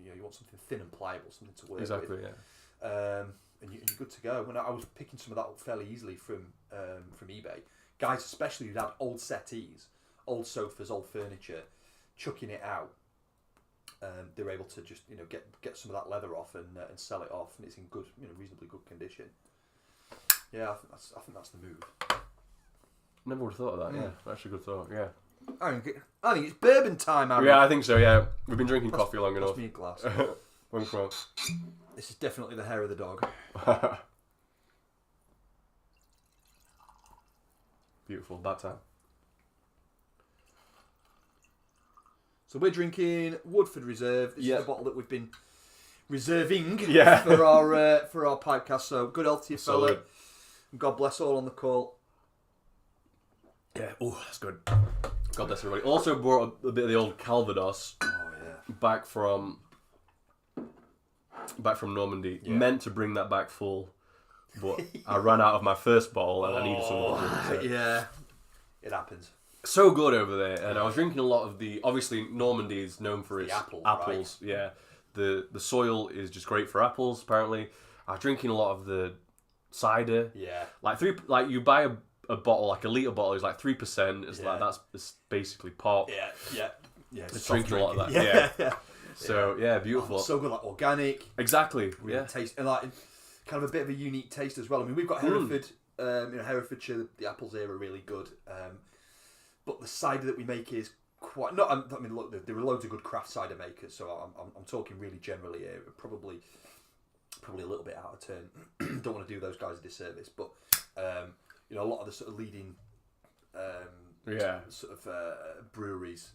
Speaker 2: You want something thin and pliable, something to work with.
Speaker 1: Exactly. Yeah.
Speaker 2: And you're good to go. When I was picking some of that up fairly easily from eBay, guys especially who'd had old settees, old sofas, old furniture, chucking it out, they were able to just get some of that leather off and sell it off, and it's in good, reasonably good condition. Yeah, I think that's the move.
Speaker 1: Never would have thought of that. Yeah, that's a good thought. Yeah.
Speaker 2: I think it's bourbon time, Aaron.
Speaker 1: Yeah, I think so. Yeah, we've been drinking coffee long enough.
Speaker 2: Pass me a glass.
Speaker 1: One from.
Speaker 2: This is definitely the hair of the dog.
Speaker 1: Beautiful, that time.
Speaker 2: So we're drinking Woodford Reserve. This is the bottle that we've been reserving for our podcast. So good health to you, fella. And God bless all on the call.
Speaker 1: Yeah, that's good. God bless everybody. Also brought a bit of the old Calvados back from Normandy. Yeah. Meant to bring that back full, but I ran out of my first bottle and I needed some more. So.
Speaker 2: Yeah, it happens.
Speaker 1: So good over there, and I was drinking a lot of obviously Normandy is known for its apples.
Speaker 2: Right?
Speaker 1: Yeah, the soil is just great for apples. Apparently, I'm drinking a lot of the cider.
Speaker 2: Yeah.
Speaker 1: Like you buy a bottle, like a litre bottle is like 3%. It's like it's basically pop.
Speaker 2: Yeah.
Speaker 1: It's drinking a lot of that. Yeah. So beautiful.
Speaker 2: Oh, so good, like organic.
Speaker 1: Exactly.
Speaker 2: Really taste, and like kind of a bit of a unique taste as well. I mean, we've got Hereford. Herefordshire. The apples here are really good. But the cider that we make is quite. Look, there are loads of good craft cider makers. So I'm talking really generally here. Probably a little bit out of turn. Don't want to do those guys a disservice, but a lot of the sort of leading breweries,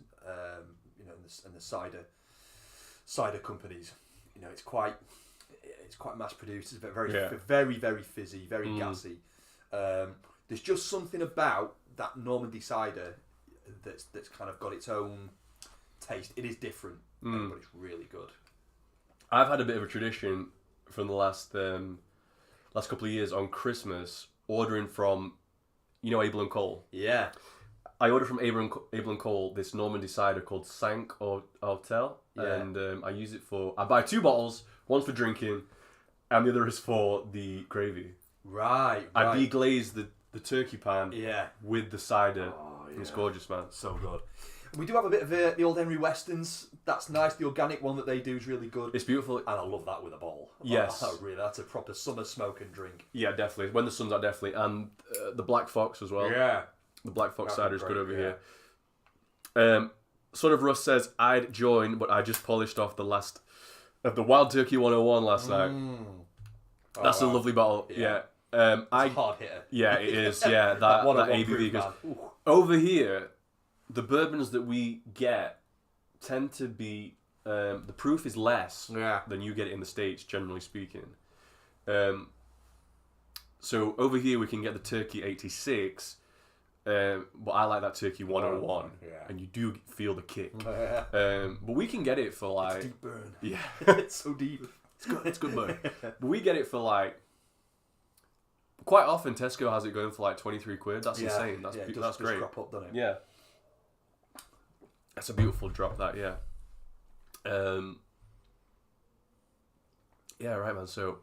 Speaker 2: and the cider companies, it's quite mass produced. It's very very fizzy, very gassy. There's just something about that Normandy cider that's kind of got its own taste. It is different, but it's really good.
Speaker 1: I've had a bit of a tradition from the last couple of years on Christmas, ordering from, Abel and Cole.
Speaker 2: Yeah.
Speaker 1: I ordered from Abel and Cole this Normandy cider called Cinq Hotel, and I use it I buy 2 bottles, one's for drinking, and the other is for the gravy.
Speaker 2: Right.
Speaker 1: I deglaze the turkey pan with the cider.
Speaker 2: Oh, yeah.
Speaker 1: It's gorgeous, man.
Speaker 2: So good. We do have a bit of the old Henry Westons. That's nice. The organic one that they do is really good.
Speaker 1: It's beautiful. And
Speaker 2: I love that with a bowl.
Speaker 1: Yes.
Speaker 2: That's a proper summer smoke and drink.
Speaker 1: Yeah, definitely. When the sun's out, definitely. And the Black Fox as well.
Speaker 2: Yeah.
Speaker 1: The Black Fox cider is good over here. Son of Russ says, I'd join, but I just polished off the last of the Wild Turkey 101 last night. That's a lovely bottle. Yeah.
Speaker 2: It's a hard hitter.
Speaker 1: Yeah, it is. Yeah, that ABV goes. Over here, the bourbons that we get tend to be the proof is less than you get in the States, generally speaking. So over here we can get the Turkey 86, but I like that Turkey 101, and you do feel the kick. But we can get it for like
Speaker 2: it's a deep burn.
Speaker 1: Yeah,
Speaker 2: it's so deep.
Speaker 1: It's good burn. But we get it for like. Quite often, Tesco has it going for like 23 quid. That's insane. That's great.
Speaker 2: Just crop up, doesn't it?
Speaker 1: Yeah. That's a beautiful drop, that, yeah. Yeah, right, man. So,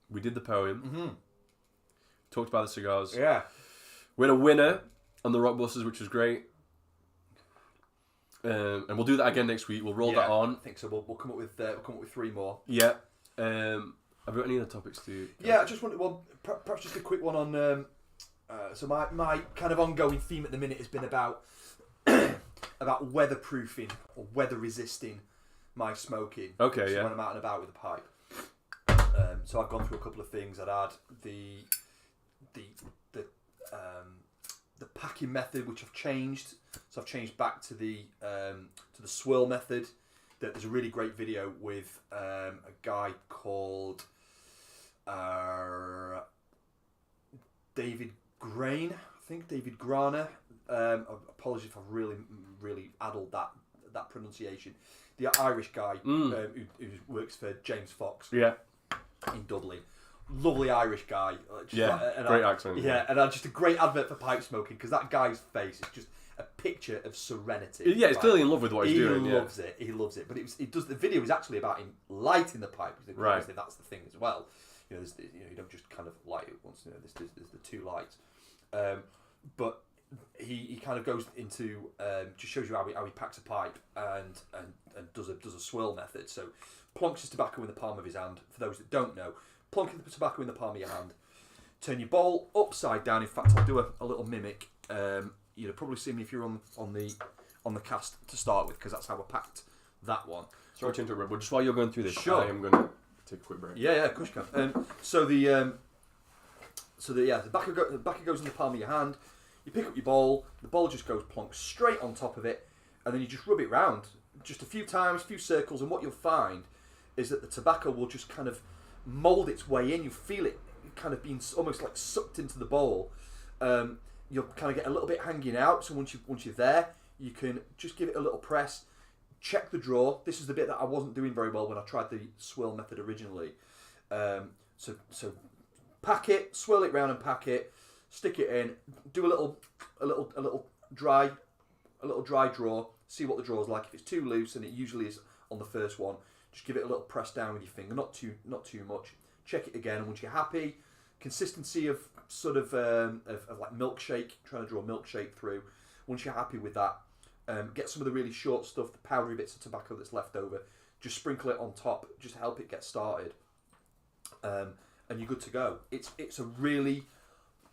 Speaker 1: we did the poem. Talked about the cigars.
Speaker 2: Yeah.
Speaker 1: We had a winner on the Rockbusters, which was great. And we'll do that again next week. We'll roll that on.
Speaker 2: I think so. We'll come up with 3 more.
Speaker 1: Yeah. Have you got any other topics to...
Speaker 2: Yeah, I just wanted perhaps just a quick one on... so my kind of ongoing theme at the minute has been about about weatherproofing or weather resisting my smoking.
Speaker 1: Okay,
Speaker 2: so when I'm out and about with a pipe. So I've gone through a couple of things. I'd had the packing method, which I've changed. So I've changed back to the swirl method. There's a really great video with a guy called David Grain, I think, David Grana. Apologies if I've really addled that pronunciation. The Irish guy who works for James Fox in Dublin. Lovely Irish guy.
Speaker 1: Great accent.
Speaker 2: Yeah, and just a great advert for pipe smoking, because that guy's face is just a picture of serenity.
Speaker 1: Yeah, he's clearly in love with what he's doing.
Speaker 2: He loves it. He loves it. But the video is actually about him lighting the pipe. Because obviously that's the thing as well. You don't just kind of light it once. There's the 2 lights. But he kind of goes into just shows you how he packs a pipe and does a swirl method. So plonks his tobacco in the palm of his hand. For those that don't know, plonk the tobacco in the palm of your hand. Turn your bowl upside down. In fact, I'll do a little mimic. You'd have probably seen me if you're on the cast to start with, because that's how I packed that one.
Speaker 1: Sorry to interrupt, but just while you're going through this,
Speaker 2: sure.
Speaker 1: I am going to take a quick break.
Speaker 2: Yeah, of course you can. So the tobacco goes in the palm of your hand. You pick up your bowl. The bowl just goes plonk straight on top of it, and then you just rub it round just a few times, a few circles, and what you'll find is that the tobacco will just kind of mould its way in. You feel it kind of being almost like sucked into the bowl. You'll kind of get a little bit hanging out. So once you're there, you can just give it a little press. Check the draw. This is the bit that I wasn't doing very well when I tried the swirl method originally. So pack it, swirl it round and pack it. Stick it in. Do a little dry draw. See what the draw's like. If it's too loose, and it usually is on the first one, Just give it a little press down with your finger, not too much. Check it again, and once you're happy, consistency of sort of like milkshake, trying to draw a milkshake through. Once you're happy with that, get some of the really short stuff, the powdery bits of tobacco that's left over. Just sprinkle it on top, just to help it get started, and you're good to go. It's a really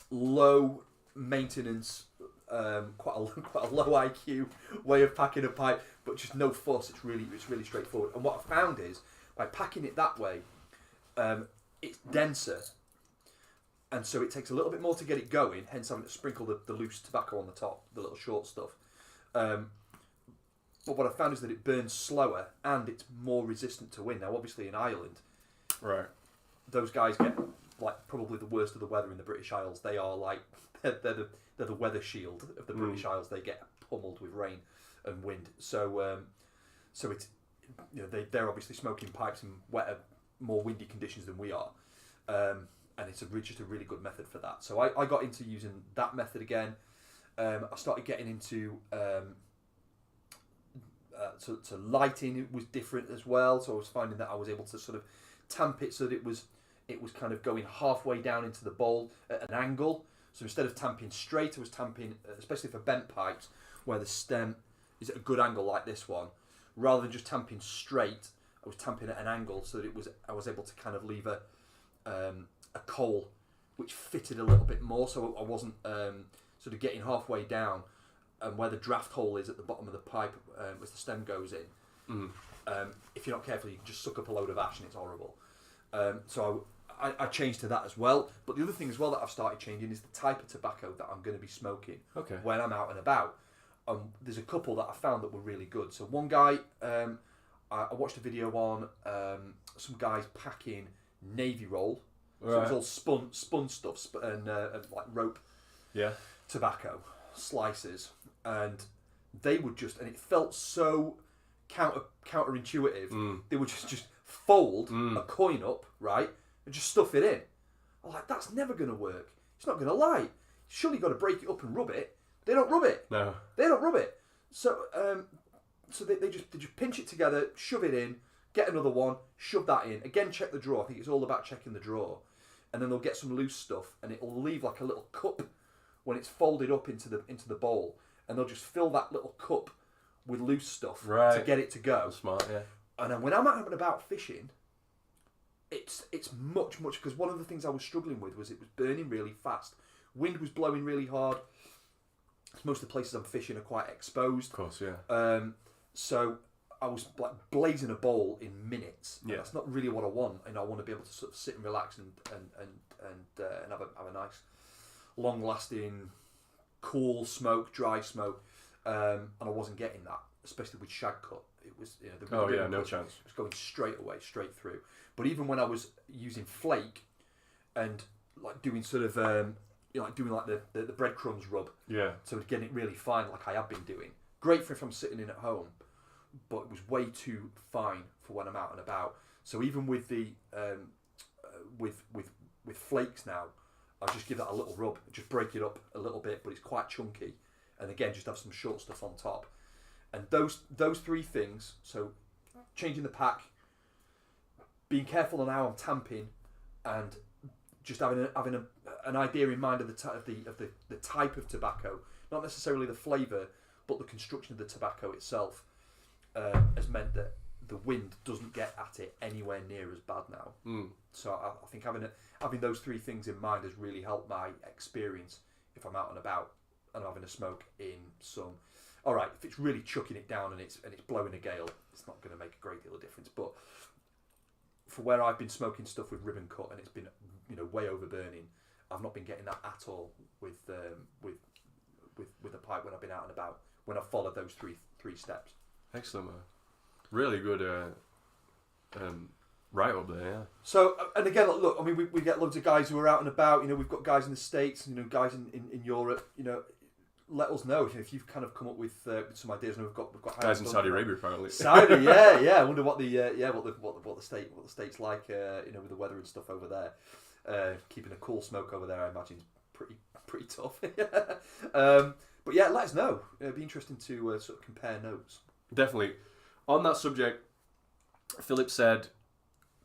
Speaker 2: low maintenance, quite a low IQ way of packing a pipe, but just no fuss. It's really straightforward. And what I found is by packing it that way, it's denser, and so it takes a little bit more to get it going. Hence having to sprinkle the loose tobacco on the top, the little short stuff. But what I found is that it burns slower and it's more resistant to wind. Now, obviously, in Ireland,
Speaker 1: right,
Speaker 2: those guys get like probably the worst of the weather in the British Isles. They are like they're the weather shield of the British Isles. They get pummeled with rain and wind. So it's they're obviously smoking pipes in wetter, more windy conditions than we are, and it's just a really good method for that. So I got into using that method again. I started getting into so lighting. It was different as well. So I was finding that I was able to sort of tamp it so that it was kind of going halfway down into the bowl at an angle. So instead of tamping straight, I was tamping, especially for bent pipes, where the stem is at a good angle like this one. Rather than just tamping straight, I was tamping at an angle so that I was able to kind of leave a coal which fitted a little bit more. So I wasn't sort of getting halfway down, and where the draft hole is at the bottom of the pipe as the stem goes in. If you're not careful, you can just suck up a load of ash and it's horrible. So I changed to that as well. But the other thing as well that I've started changing is the type of tobacco that I'm going to be smoking when I'm out and about. There's a couple that I found that were really good. So one guy, I watched a video on some guys packing Navy roll. So it was all spun stuff and like rope tobacco slices, and they would and it felt so counterintuitive. They would just fold a coin up, right, and just stuff it in. I'm like, that's never going to work. It's not going to light. Surely you've got to break it up and rub it. They don't rub it.
Speaker 1: No.
Speaker 2: They don't rub it. So they just pinch it together, shove it in, get another one, shove that in. Again, check the drawer. I think it's all about checking the drawer. And then they'll get some loose stuff, and it'll leave like a little cup when it's folded up into the bowl, and they'll just fill that little cup with loose stuff to get it to go.
Speaker 1: That's smart, yeah.
Speaker 2: And then when I'm out and about fishing, it's much because one of the things I was struggling with was it was burning really fast. Wind was blowing really hard. Most of the places I'm fishing are quite exposed.
Speaker 1: Of course, yeah.
Speaker 2: So I was like blazing a bowl in minutes.
Speaker 1: Yeah.
Speaker 2: That's not really what I want. I want to be able to sort of sit and relax and have a nice, long-lasting, cool smoke, dry smoke. And I wasn't getting that, especially with shag cut. It was
Speaker 1: no chance.
Speaker 2: It was going straight through. But even when I was using flake and like doing sort of doing like the breadcrumbs rub, so getting it really fine like I have been doing. Great for if I'm sitting in at home, but it was way too fine for when I'm out and about. So even with the with flakes now, I just give that a little rub, just break it up a little bit, but it's quite chunky, and again just have some short stuff on top. And those three things, so changing the pack, being careful on how I'm tamping, and just having an idea in mind of the type of tobacco, not necessarily the flavour, but the construction of the tobacco itself, has meant that the wind doesn't get at it anywhere near as bad now. So I think having those three things in mind has really helped my experience if I'm out and about and having a smoke in some. All right, if it's really chucking it down and it's blowing a gale, it's not going to make a great deal of difference. But for where I've been smoking stuff with ribbon cut and it's been way overburning, I've not been getting that at all with the pipe when I've been out and about, when I've followed those three steps.
Speaker 1: Excellent, man. Really good right up there, yeah.
Speaker 2: So, and again, look, I mean, we get loads of guys who are out and about. We've got guys in the States, guys in Europe. Let us know if you've kind of come up with some ideas. And we've got
Speaker 1: guys in Saudi Arabia apparently.
Speaker 2: Saudi, yeah. I wonder what the state's like, with the weather and stuff over there. Keeping a cool smoke over there, I imagine, is pretty tough. But yeah, let us know. It'd be interesting to sort of compare notes.
Speaker 1: Definitely. On that subject, Philip said,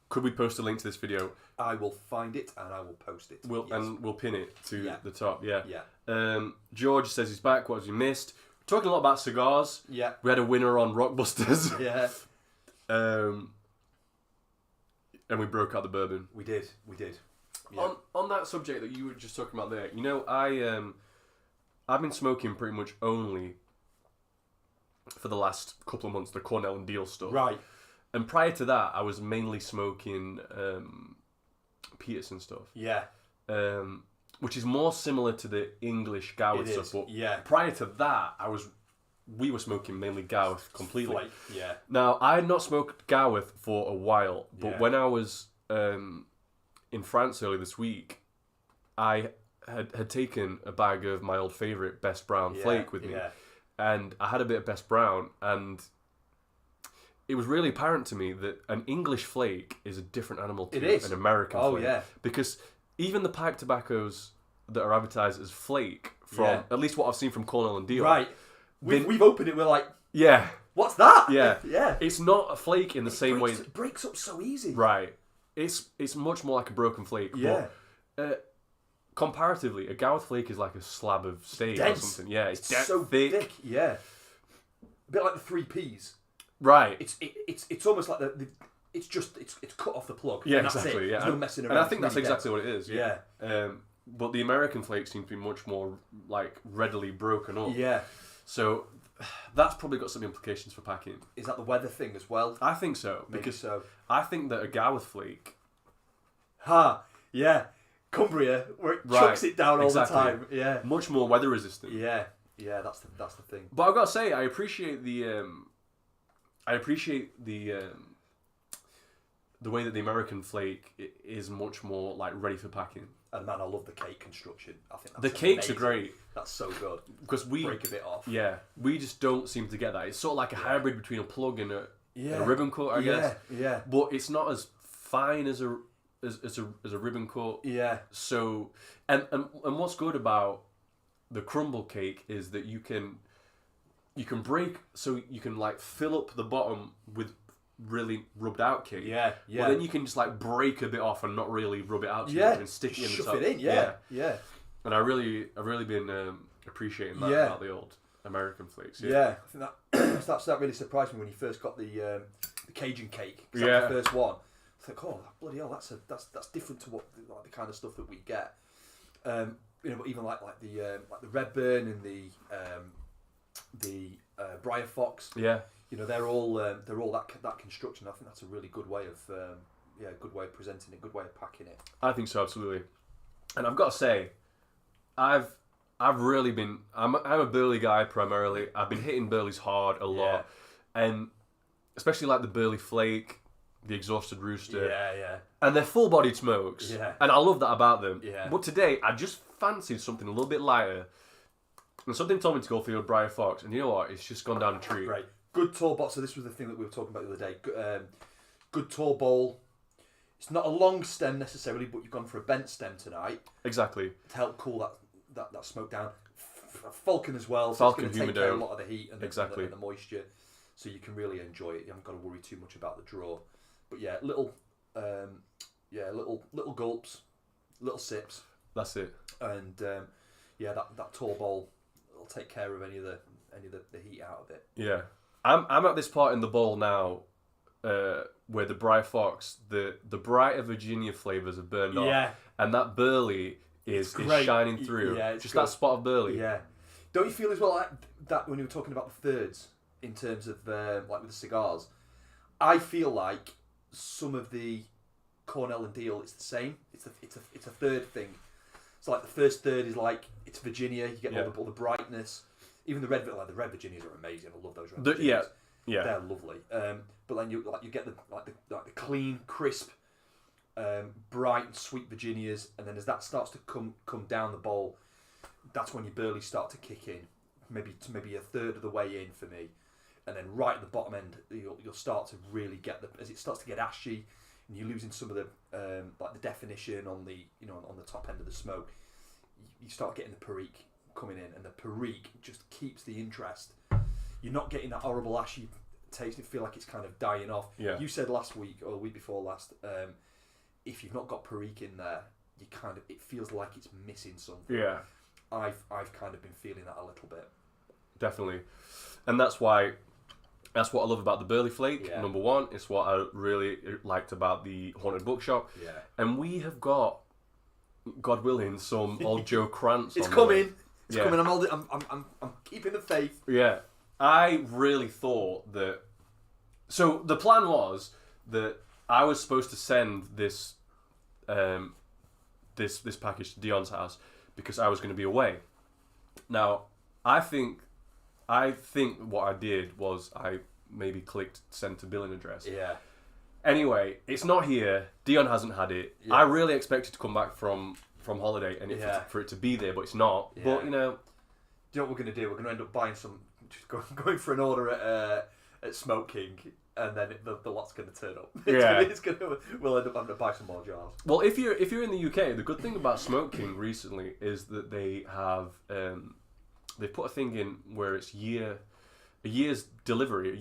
Speaker 1: could we post a link to this video?
Speaker 2: I will find it and I will post it.
Speaker 1: And we'll pin it to
Speaker 2: Yeah.
Speaker 1: the top, yeah.
Speaker 2: Yeah.
Speaker 1: George says he's back, what have you missed? We're talking a lot about cigars.
Speaker 2: Yeah.
Speaker 1: We had a winner on Rockbusters.
Speaker 2: Yeah.
Speaker 1: And we broke out the bourbon.
Speaker 2: We did. Yeah.
Speaker 1: On that subject that you were just talking about there, you know, I've been smoking pretty much only for the last couple of months the Cornell and Deal stuff.
Speaker 2: Right.
Speaker 1: And prior to that, I was mainly smoking Peterson stuff.
Speaker 2: Yeah.
Speaker 1: Which is more similar to the English Gowith stuff. But prior to that, we were smoking mainly Gowith completely.
Speaker 2: Yeah.
Speaker 1: Now, I had not smoked Gowith for a while, but when I was in France earlier this week, I had taken a bag of my old favourite Best Brown Flake with me.
Speaker 2: Yeah.
Speaker 1: And I had a bit of Best Brown, and it was really apparent to me that an English flake is a different animal to an American flake.
Speaker 2: Yeah.
Speaker 1: Because even the pipe tobaccos that are advertised as flake, from at least what I've seen from Cornell and Deal.
Speaker 2: Right. We've opened it, we're like,
Speaker 1: yeah.
Speaker 2: What's that?
Speaker 1: Yeah.
Speaker 2: Yeah.
Speaker 1: It's not a flake in the same way.
Speaker 2: It breaks up so easy.
Speaker 1: Right. It's much more like a broken flake.
Speaker 2: Yeah.
Speaker 1: But, comparatively, a Gowith flake is like a slab of steak or something. Yeah, it's
Speaker 2: so thick. Yeah. A bit like the 3 Ps.
Speaker 1: Right.
Speaker 2: It's almost like it's cut off the plug.
Speaker 1: Yeah,
Speaker 2: and that's
Speaker 1: exactly.
Speaker 2: it.
Speaker 1: Yeah.
Speaker 2: There's no messing around.
Speaker 1: And I think that's exactly what it is.
Speaker 2: Yeah.
Speaker 1: But the American flakes seem to be much more like readily broken up.
Speaker 2: Yeah.
Speaker 1: So that's probably got some implications for packing.
Speaker 2: Is that the weather thing as well?
Speaker 1: I think so.
Speaker 2: Maybe
Speaker 1: Because
Speaker 2: so.
Speaker 1: I think that a Gowith flake.
Speaker 2: Yeah. Cumbria, where it chucks it down all the time. Yeah.
Speaker 1: Much more weather resistant.
Speaker 2: Yeah. Yeah, that's the thing.
Speaker 1: But I've got to say, I appreciate the way that the American flake is much more like ready for packing.
Speaker 2: And man, I love the cake construction. I think that's
Speaker 1: the cakes
Speaker 2: amazing.
Speaker 1: are great
Speaker 2: That's so good.
Speaker 1: because we
Speaker 2: break a bit off.
Speaker 1: Yeah, we just don't seem to get that. It's sort of like a hybrid between a plug and a ribbon cut, I guess.
Speaker 2: Yeah.
Speaker 1: But it's not as fine as a ribbon cut.
Speaker 2: Yeah.
Speaker 1: So and what's good about the crumble cake is that you can break, so you can like fill up the bottom with really rubbed out cake.
Speaker 2: Yeah.
Speaker 1: But then you can just like break a bit off and not really rub it out too much and stick it in the top.
Speaker 2: Shove it in. Yeah.
Speaker 1: And I've really been appreciating that about the old American flakes.
Speaker 2: Yeah. I think that really surprised me when you first got the Cajun cake. 'Cause that was the first one. I was like, oh bloody hell, that's different to what like the kind of stuff that we get. You know, but even like the Redburn and the Briar Fox.
Speaker 1: Yeah.
Speaker 2: You know, they're all that construction. I think that's a really good way of good way of presenting it, good way of packing it.
Speaker 1: I think so, absolutely. And I've got to say, I've really been. I'm a burley guy primarily. I've been hitting burleys hard a lot, and especially like the burley flake, the exhausted rooster.
Speaker 2: Yeah.
Speaker 1: And they're full-bodied smokes.
Speaker 2: Yeah.
Speaker 1: And I love that about them.
Speaker 2: Yeah.
Speaker 1: But today, I just fancied something a little bit lighter, and something told me to go for the old Briar Fox. And you know what? It's just gone down a treat.
Speaker 2: Right. Good tall bowl. So this was the thing that we were talking about the other day. Good tall bowl. It's not a long stem necessarily, but you've gone for a bent stem tonight.
Speaker 1: Exactly.
Speaker 2: To help cool that smoke down. Falcon as well. So
Speaker 1: Falcon
Speaker 2: it's going to take
Speaker 1: humido.
Speaker 2: care of a lot of the heat and
Speaker 1: Exactly.
Speaker 2: the moisture, so you can really enjoy it. You haven't got to worry too much about the draw. But yeah, little gulps, little sips.
Speaker 1: That's it.
Speaker 2: And that tall bowl will take care of any of the heat out of it.
Speaker 1: Yeah. I'm at this part in the bowl now where the Briar Fox, the brighter Virginia flavours have burned off, and that burley is shining through.
Speaker 2: Yeah, it's
Speaker 1: just
Speaker 2: good.
Speaker 1: that spot of burley.
Speaker 2: Yeah. Don't you feel as well like that when you were talking about the thirds in terms of like with the cigars? I feel like some of the Cornell and Deal, it's the same. It's a third thing. So like the first third is like it's Virginia. You get all the brightness. Even the red Virginias are amazing. I love those red Virginias.
Speaker 1: Yeah,
Speaker 2: they're lovely. But then you get the clean, crisp, bright and sweet Virginias, and then as that starts to come down the bowl, that's when your burleys start to kick in. Maybe a third of the way in for me, and then right at the bottom end, you'll start to really get as it starts to get ashy, and you're losing some of the the definition on the on the top end of the smoke. You start getting the Perique coming in, and the Perique just keeps the interest. You're not getting that horrible ashy taste. It feel like it's kind of dying off.
Speaker 1: Yeah.
Speaker 2: You said last week or the week before last, if you've not got Perique in there, you kind of it feels like it's missing something.
Speaker 1: Yeah.
Speaker 2: I've kind of been feeling that a little bit.
Speaker 1: Definitely, and that's what I love about the Burley Flake.
Speaker 2: Yeah.
Speaker 1: Number one, it's what I really liked about the Haunted Bookshop.
Speaker 2: Yeah.
Speaker 1: And we have got, God willing, some old Joe Krantz.
Speaker 2: It's
Speaker 1: on
Speaker 2: coming.
Speaker 1: It's
Speaker 2: coming. I'm keeping the faith.
Speaker 1: Yeah, I really thought that. So the plan was that I was supposed to send this, this package to Dion's house because I was going to be away. Now, I think what I did was I maybe clicked send to billing address.
Speaker 2: Yeah.
Speaker 1: Anyway, it's not here. Dion hasn't had it.
Speaker 2: Yeah.
Speaker 1: I really expected to come back from holiday and for it to be there, but it's not.
Speaker 2: Yeah.
Speaker 1: But, you know...
Speaker 2: Do you know what we're going to do? We're going to end up buying some... Just going for an order at Smoke King, and then the lot's going to turn up. We'll end up having to buy some more jars.
Speaker 1: Well, if you're in the UK, the good thing about Smoke King recently is that they have... they put a thing in where it's a year's delivery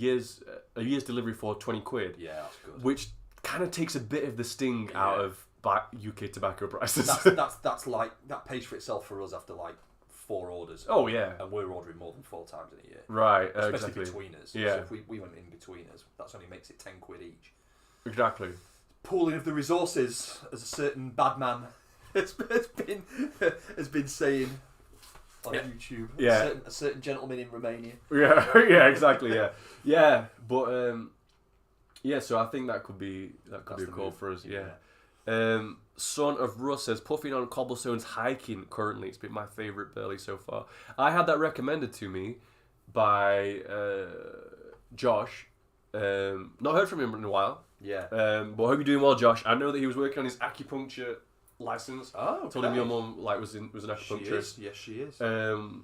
Speaker 1: for £20.
Speaker 2: Yeah, that's good.
Speaker 1: Which kind of takes a bit of the sting out of UK tobacco prices.
Speaker 2: That's like that pays for itself for us after like 4 orders.
Speaker 1: Oh yeah,
Speaker 2: and we're ordering more than 4 times in a year.
Speaker 1: Right,
Speaker 2: especially
Speaker 1: exactly.
Speaker 2: between us.
Speaker 1: Yeah.
Speaker 2: So if we went in between us, that's only makes it £10 each.
Speaker 1: Exactly.
Speaker 2: Pooling of the resources, as a certain bad man has been saying on YouTube.
Speaker 1: Yeah.
Speaker 2: A certain gentleman in Romania.
Speaker 1: Yeah, yeah, exactly. Yeah, but yeah. So I think that could be a call for us. Yeah. Son of Russ says puffing on cobblestones hiking currently. It's been my favourite Burley so far. I had that recommended to me by Josh. Not heard from him in a while.
Speaker 2: Yeah.
Speaker 1: But I hope you're doing well, Josh. I know that he was working on his acupuncture license.
Speaker 2: Oh, okay.
Speaker 1: Told him your mum was an acupuncturist.
Speaker 2: Yes, she is.
Speaker 1: So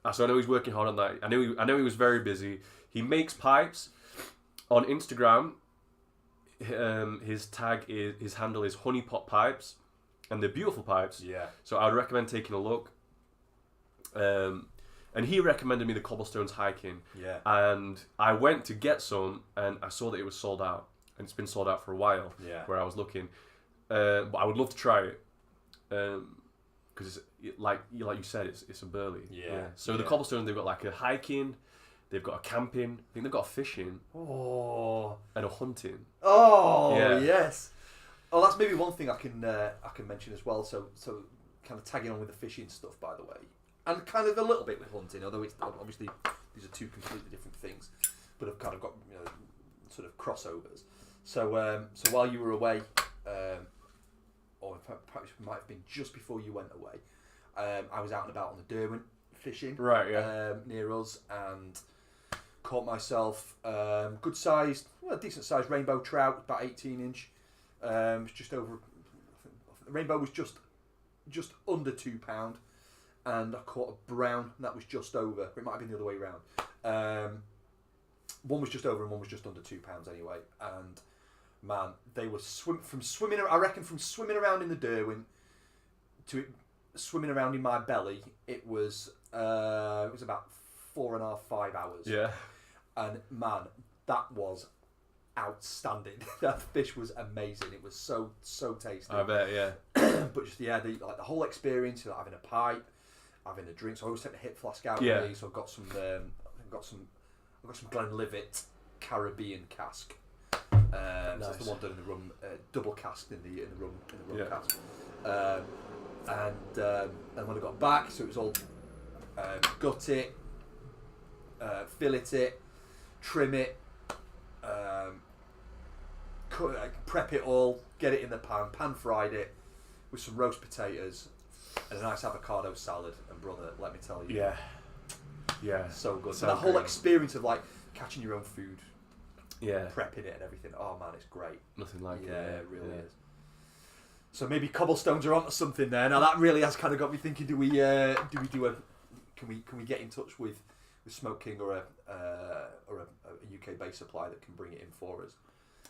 Speaker 1: I know he's working hard on that. I know he was very busy. He makes pipes on Instagram. His handle is honeypot pipes, and they're beautiful pipes.
Speaker 2: Yeah.
Speaker 1: So I would recommend taking a look. And he recommended me the cobblestones hiking.
Speaker 2: Yeah.
Speaker 1: And I went to get some, and I saw that it was sold out, and it's been sold out for a while.
Speaker 2: Yeah.
Speaker 1: Where I was looking, but I would love to try it, because like you said, it's a Burley.
Speaker 2: Yeah.
Speaker 1: So the cobblestones, they've got like a hiking. They've got a camping. I think they've got a fishing.
Speaker 2: Oh.
Speaker 1: And a hunting.
Speaker 2: Oh,
Speaker 1: yeah.
Speaker 2: Yes. Oh, that's maybe one thing I can mention as well. So kind of tagging on with the fishing stuff, by the way, and kind of a little bit with hunting, although it's obviously these are 2 completely different things, but have kind of got sort of crossovers. So while you were away, or perhaps it might have been just before you went away, I was out and about on the Derwent fishing.
Speaker 1: Right. Yeah.
Speaker 2: Near us, and caught myself decent sized rainbow trout, about 18 inch. It's just over. I think the rainbow was just under £2, and I caught a brown, and that was just over. It might have been the other way around. One was just over, and one was just under £2 anyway. And man, they were swimming. I reckon from swimming around in the Derwent to it swimming around in my belly, it was about 4.5, 5 hours.
Speaker 1: Yeah.
Speaker 2: And man, that was outstanding. That fish was amazing. It was so tasty.
Speaker 1: I bet, yeah.
Speaker 2: But just the whole experience of having a pipe, having a drink. So I always take the hip flask out with me. So I've got some Glenlivet Caribbean cask.
Speaker 1: Nice.
Speaker 2: So that's the one done in the rum, double casked in the rum cask. And when I got back, so it was all gut it, fillet it, trim it, prep it all, get it in the pan fried it with some roast potatoes and a nice avocado salad. And brother, let me tell you,
Speaker 1: yeah,
Speaker 2: so good.
Speaker 1: So
Speaker 2: that whole
Speaker 1: good.
Speaker 2: experience of like catching your own food,
Speaker 1: yeah,
Speaker 2: prepping it and everything. Oh man, it's great.
Speaker 1: Nothing like it.
Speaker 2: Yeah, it really is. So maybe cobblestones are onto something there. Now that really has kind of got me thinking: do we do a? Can we get in touch with Smoke King or a UK based supplier that can bring it in for us?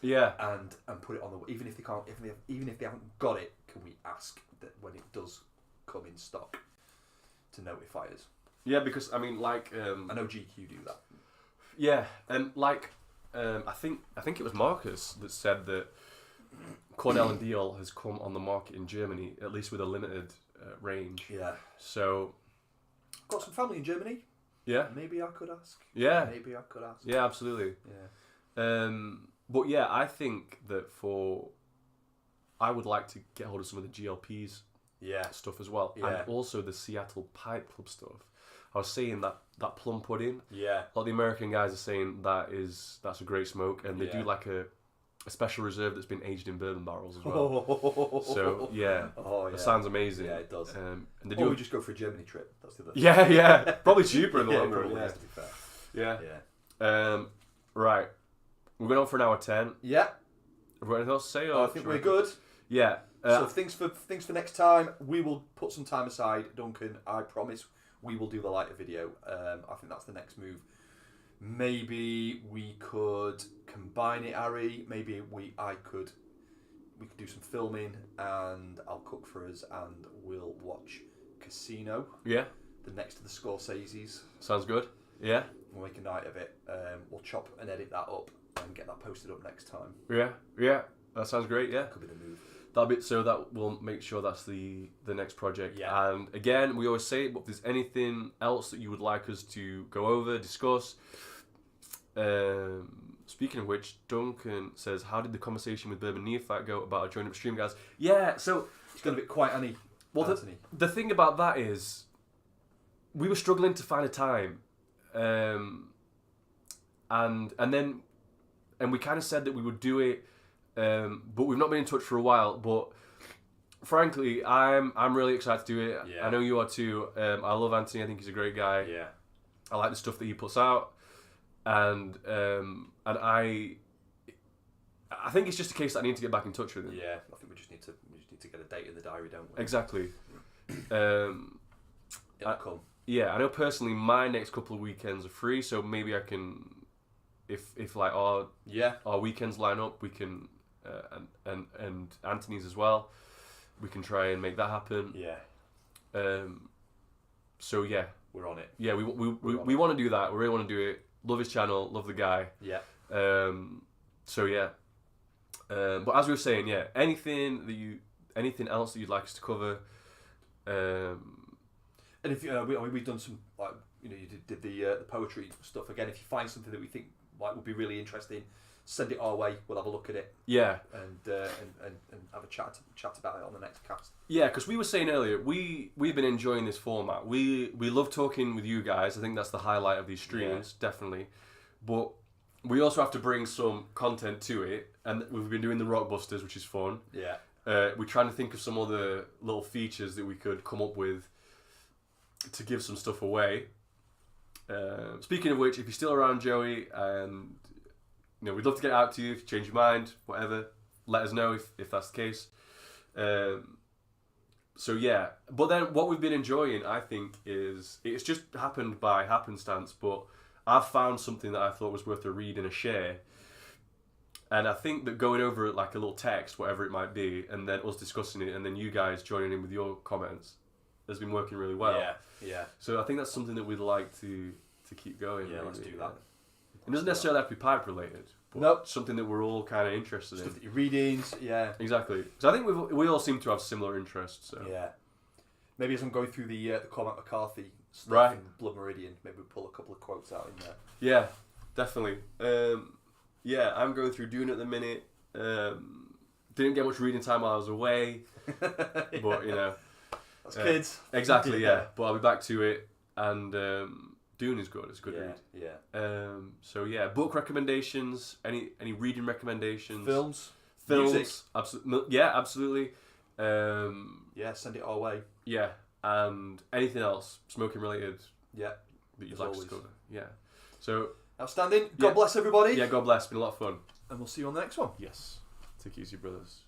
Speaker 1: Yeah.
Speaker 2: And put it on the even if they can't even if they haven't got it, can we ask that when it does come in stock to notify us?
Speaker 1: Yeah, because I mean, like
Speaker 2: I know GQ do that.
Speaker 1: Yeah, and like I think it was Marcus that said that Cornell and Dior has come on the market in Germany, at least with a limited range.
Speaker 2: Yeah.
Speaker 1: So,
Speaker 2: Got some family in Germany.
Speaker 1: yeah.
Speaker 2: Maybe I could ask.
Speaker 1: Yeah.
Speaker 2: Maybe I could ask.
Speaker 1: Yeah, absolutely.
Speaker 2: Yeah.
Speaker 1: But yeah, I think that I would like to get hold of some of the GLPs
Speaker 2: Yeah.
Speaker 1: stuff as well,
Speaker 2: Yeah.
Speaker 1: and also the Seattle Pipe Club stuff. I was saying that plum pudding.
Speaker 2: Yeah.
Speaker 1: A lot of the American guys are saying that's a great smoke, and they do
Speaker 2: Yeah.
Speaker 1: like a special reserve that's been aged in bourbon barrels as well. So yeah,
Speaker 2: Oh, yeah.
Speaker 1: that sounds amazing.
Speaker 2: Yeah, it does.
Speaker 1: And they
Speaker 2: Or
Speaker 1: do.
Speaker 2: we just go for a Germany trip. That's the other.
Speaker 1: Yeah, probably cheaper in the long run.
Speaker 2: probably
Speaker 1: Yeah.
Speaker 2: is, to be fair.
Speaker 1: Yeah.
Speaker 2: Yeah.
Speaker 1: Right, we're going on for an hour 10.
Speaker 2: Yeah.
Speaker 1: Have we got anything else to say?
Speaker 2: I think we're good.
Speaker 1: Yeah.
Speaker 2: So things for next time. We will put some time aside, Duncan. I promise we will do the lighter video. I think that's the next move. Maybe we could combine it, Harry. Maybe we could do some filming, and I'll cook for us, and we'll watch Casino.
Speaker 1: Yeah.
Speaker 2: The next to the Scorsese's.
Speaker 1: Sounds good. Yeah.
Speaker 2: We'll make a night of it. We'll chop and edit that up and get that posted up next time.
Speaker 1: Yeah. Yeah. That sounds great. Yeah.
Speaker 2: Could be the move.
Speaker 1: That will make sure that's the next project.
Speaker 2: Yeah.
Speaker 1: And again, we always say it, but if there's anything else that you would like us to go over, discuss. Speaking of which, Duncan says, how did the conversation with Bourbon Neophyte go about joining up stream, guys? Yeah, so
Speaker 2: It's going to be quite Annie.
Speaker 1: well,
Speaker 2: Anthony.
Speaker 1: the thing about that is, we were struggling to find a time, and we kind of said that we would do it, but we've not been in touch for a while. But frankly, I'm really excited to do it.
Speaker 2: Yeah.
Speaker 1: I know you are too. I love Anthony. I think he's a great guy.
Speaker 2: Yeah.
Speaker 1: I like the stuff that he puts out, and I think it's just a case that I need to get back in touch with him.
Speaker 2: Yeah, I think we just need to get a date in the diary, don't we?
Speaker 1: Exactly.
Speaker 2: It'll come.
Speaker 1: Yeah, I know personally my next couple of weekends are free, so maybe I can, if like our weekends line up, we can, and Anthony's as well, we can try and make that happen.
Speaker 2: Yeah.
Speaker 1: So yeah,
Speaker 2: We're on it.
Speaker 1: yeah, we want to do that. We really want to do it. Love his channel, love the guy.
Speaker 2: Yeah.
Speaker 1: So yeah. But as we were saying, yeah, anything else that you'd like us to cover?
Speaker 2: And if we've done some, like, you did the poetry stuff again. If you find something that we think would be really interesting, send it our way. We'll have a look at it.
Speaker 1: Yeah.
Speaker 2: And have a chat about it on the next cast.
Speaker 1: Yeah, because we were saying earlier, we've been enjoying this format. We love talking with you guys. I think that's the highlight of these streams, definitely. But we also have to bring some content to it, and we've been doing the Rockbusters, which is fun.
Speaker 2: Yeah.
Speaker 1: We're trying to think of some other little features that we could come up with to give some stuff away. Speaking of which, if you're still around, Joey, and we'd love to get out to you if you change your mind, whatever. Let us know if that's the case. So yeah, but then what we've been enjoying, I think, is it's just happened by happenstance, but I've found something that I thought was worth a read and a share. And I think that going over it like a little text, whatever it might be, and then us discussing it, and then you guys joining in with your comments, has been working really well.
Speaker 2: Yeah.
Speaker 1: So I think that's something that we'd like to keep going.
Speaker 2: Yeah, let's do that.
Speaker 1: It doesn't necessarily have to be pipe related, but
Speaker 2: Nope.
Speaker 1: something that we're all kind of interested
Speaker 2: Stuff
Speaker 1: in.
Speaker 2: that you're readings. Yeah.
Speaker 1: Exactly. So I think we all seem to have similar interests. So.
Speaker 2: Yeah. Maybe as I'm going through the Cormac McCarthy stuff
Speaker 1: Right.
Speaker 2: in Blood Meridian, maybe we'll pull a couple of quotes out in there.
Speaker 1: Yeah, definitely. Yeah, I'm going through Dune at the minute. Didn't get much reading time while I was away, but
Speaker 2: That's kids.
Speaker 1: Exactly, yeah. But I'll be back to it, and Dune is good. It's a good read.
Speaker 2: Yeah.
Speaker 1: So yeah, book recommendations. Any reading recommendations?
Speaker 2: Films.
Speaker 1: Music. Absolutely. Yeah, absolutely.
Speaker 2: Yeah, send it our way.
Speaker 1: Yeah, and anything else smoking related?
Speaker 2: Yeah.
Speaker 1: That you'd
Speaker 2: As
Speaker 1: like
Speaker 2: always.
Speaker 1: to cover? Yeah. So
Speaker 2: Outstanding. God bless everybody.
Speaker 1: yeah, God bless. It's been a lot of fun.
Speaker 2: And we'll see you on the next one.
Speaker 1: Yes. Take it easy, brothers.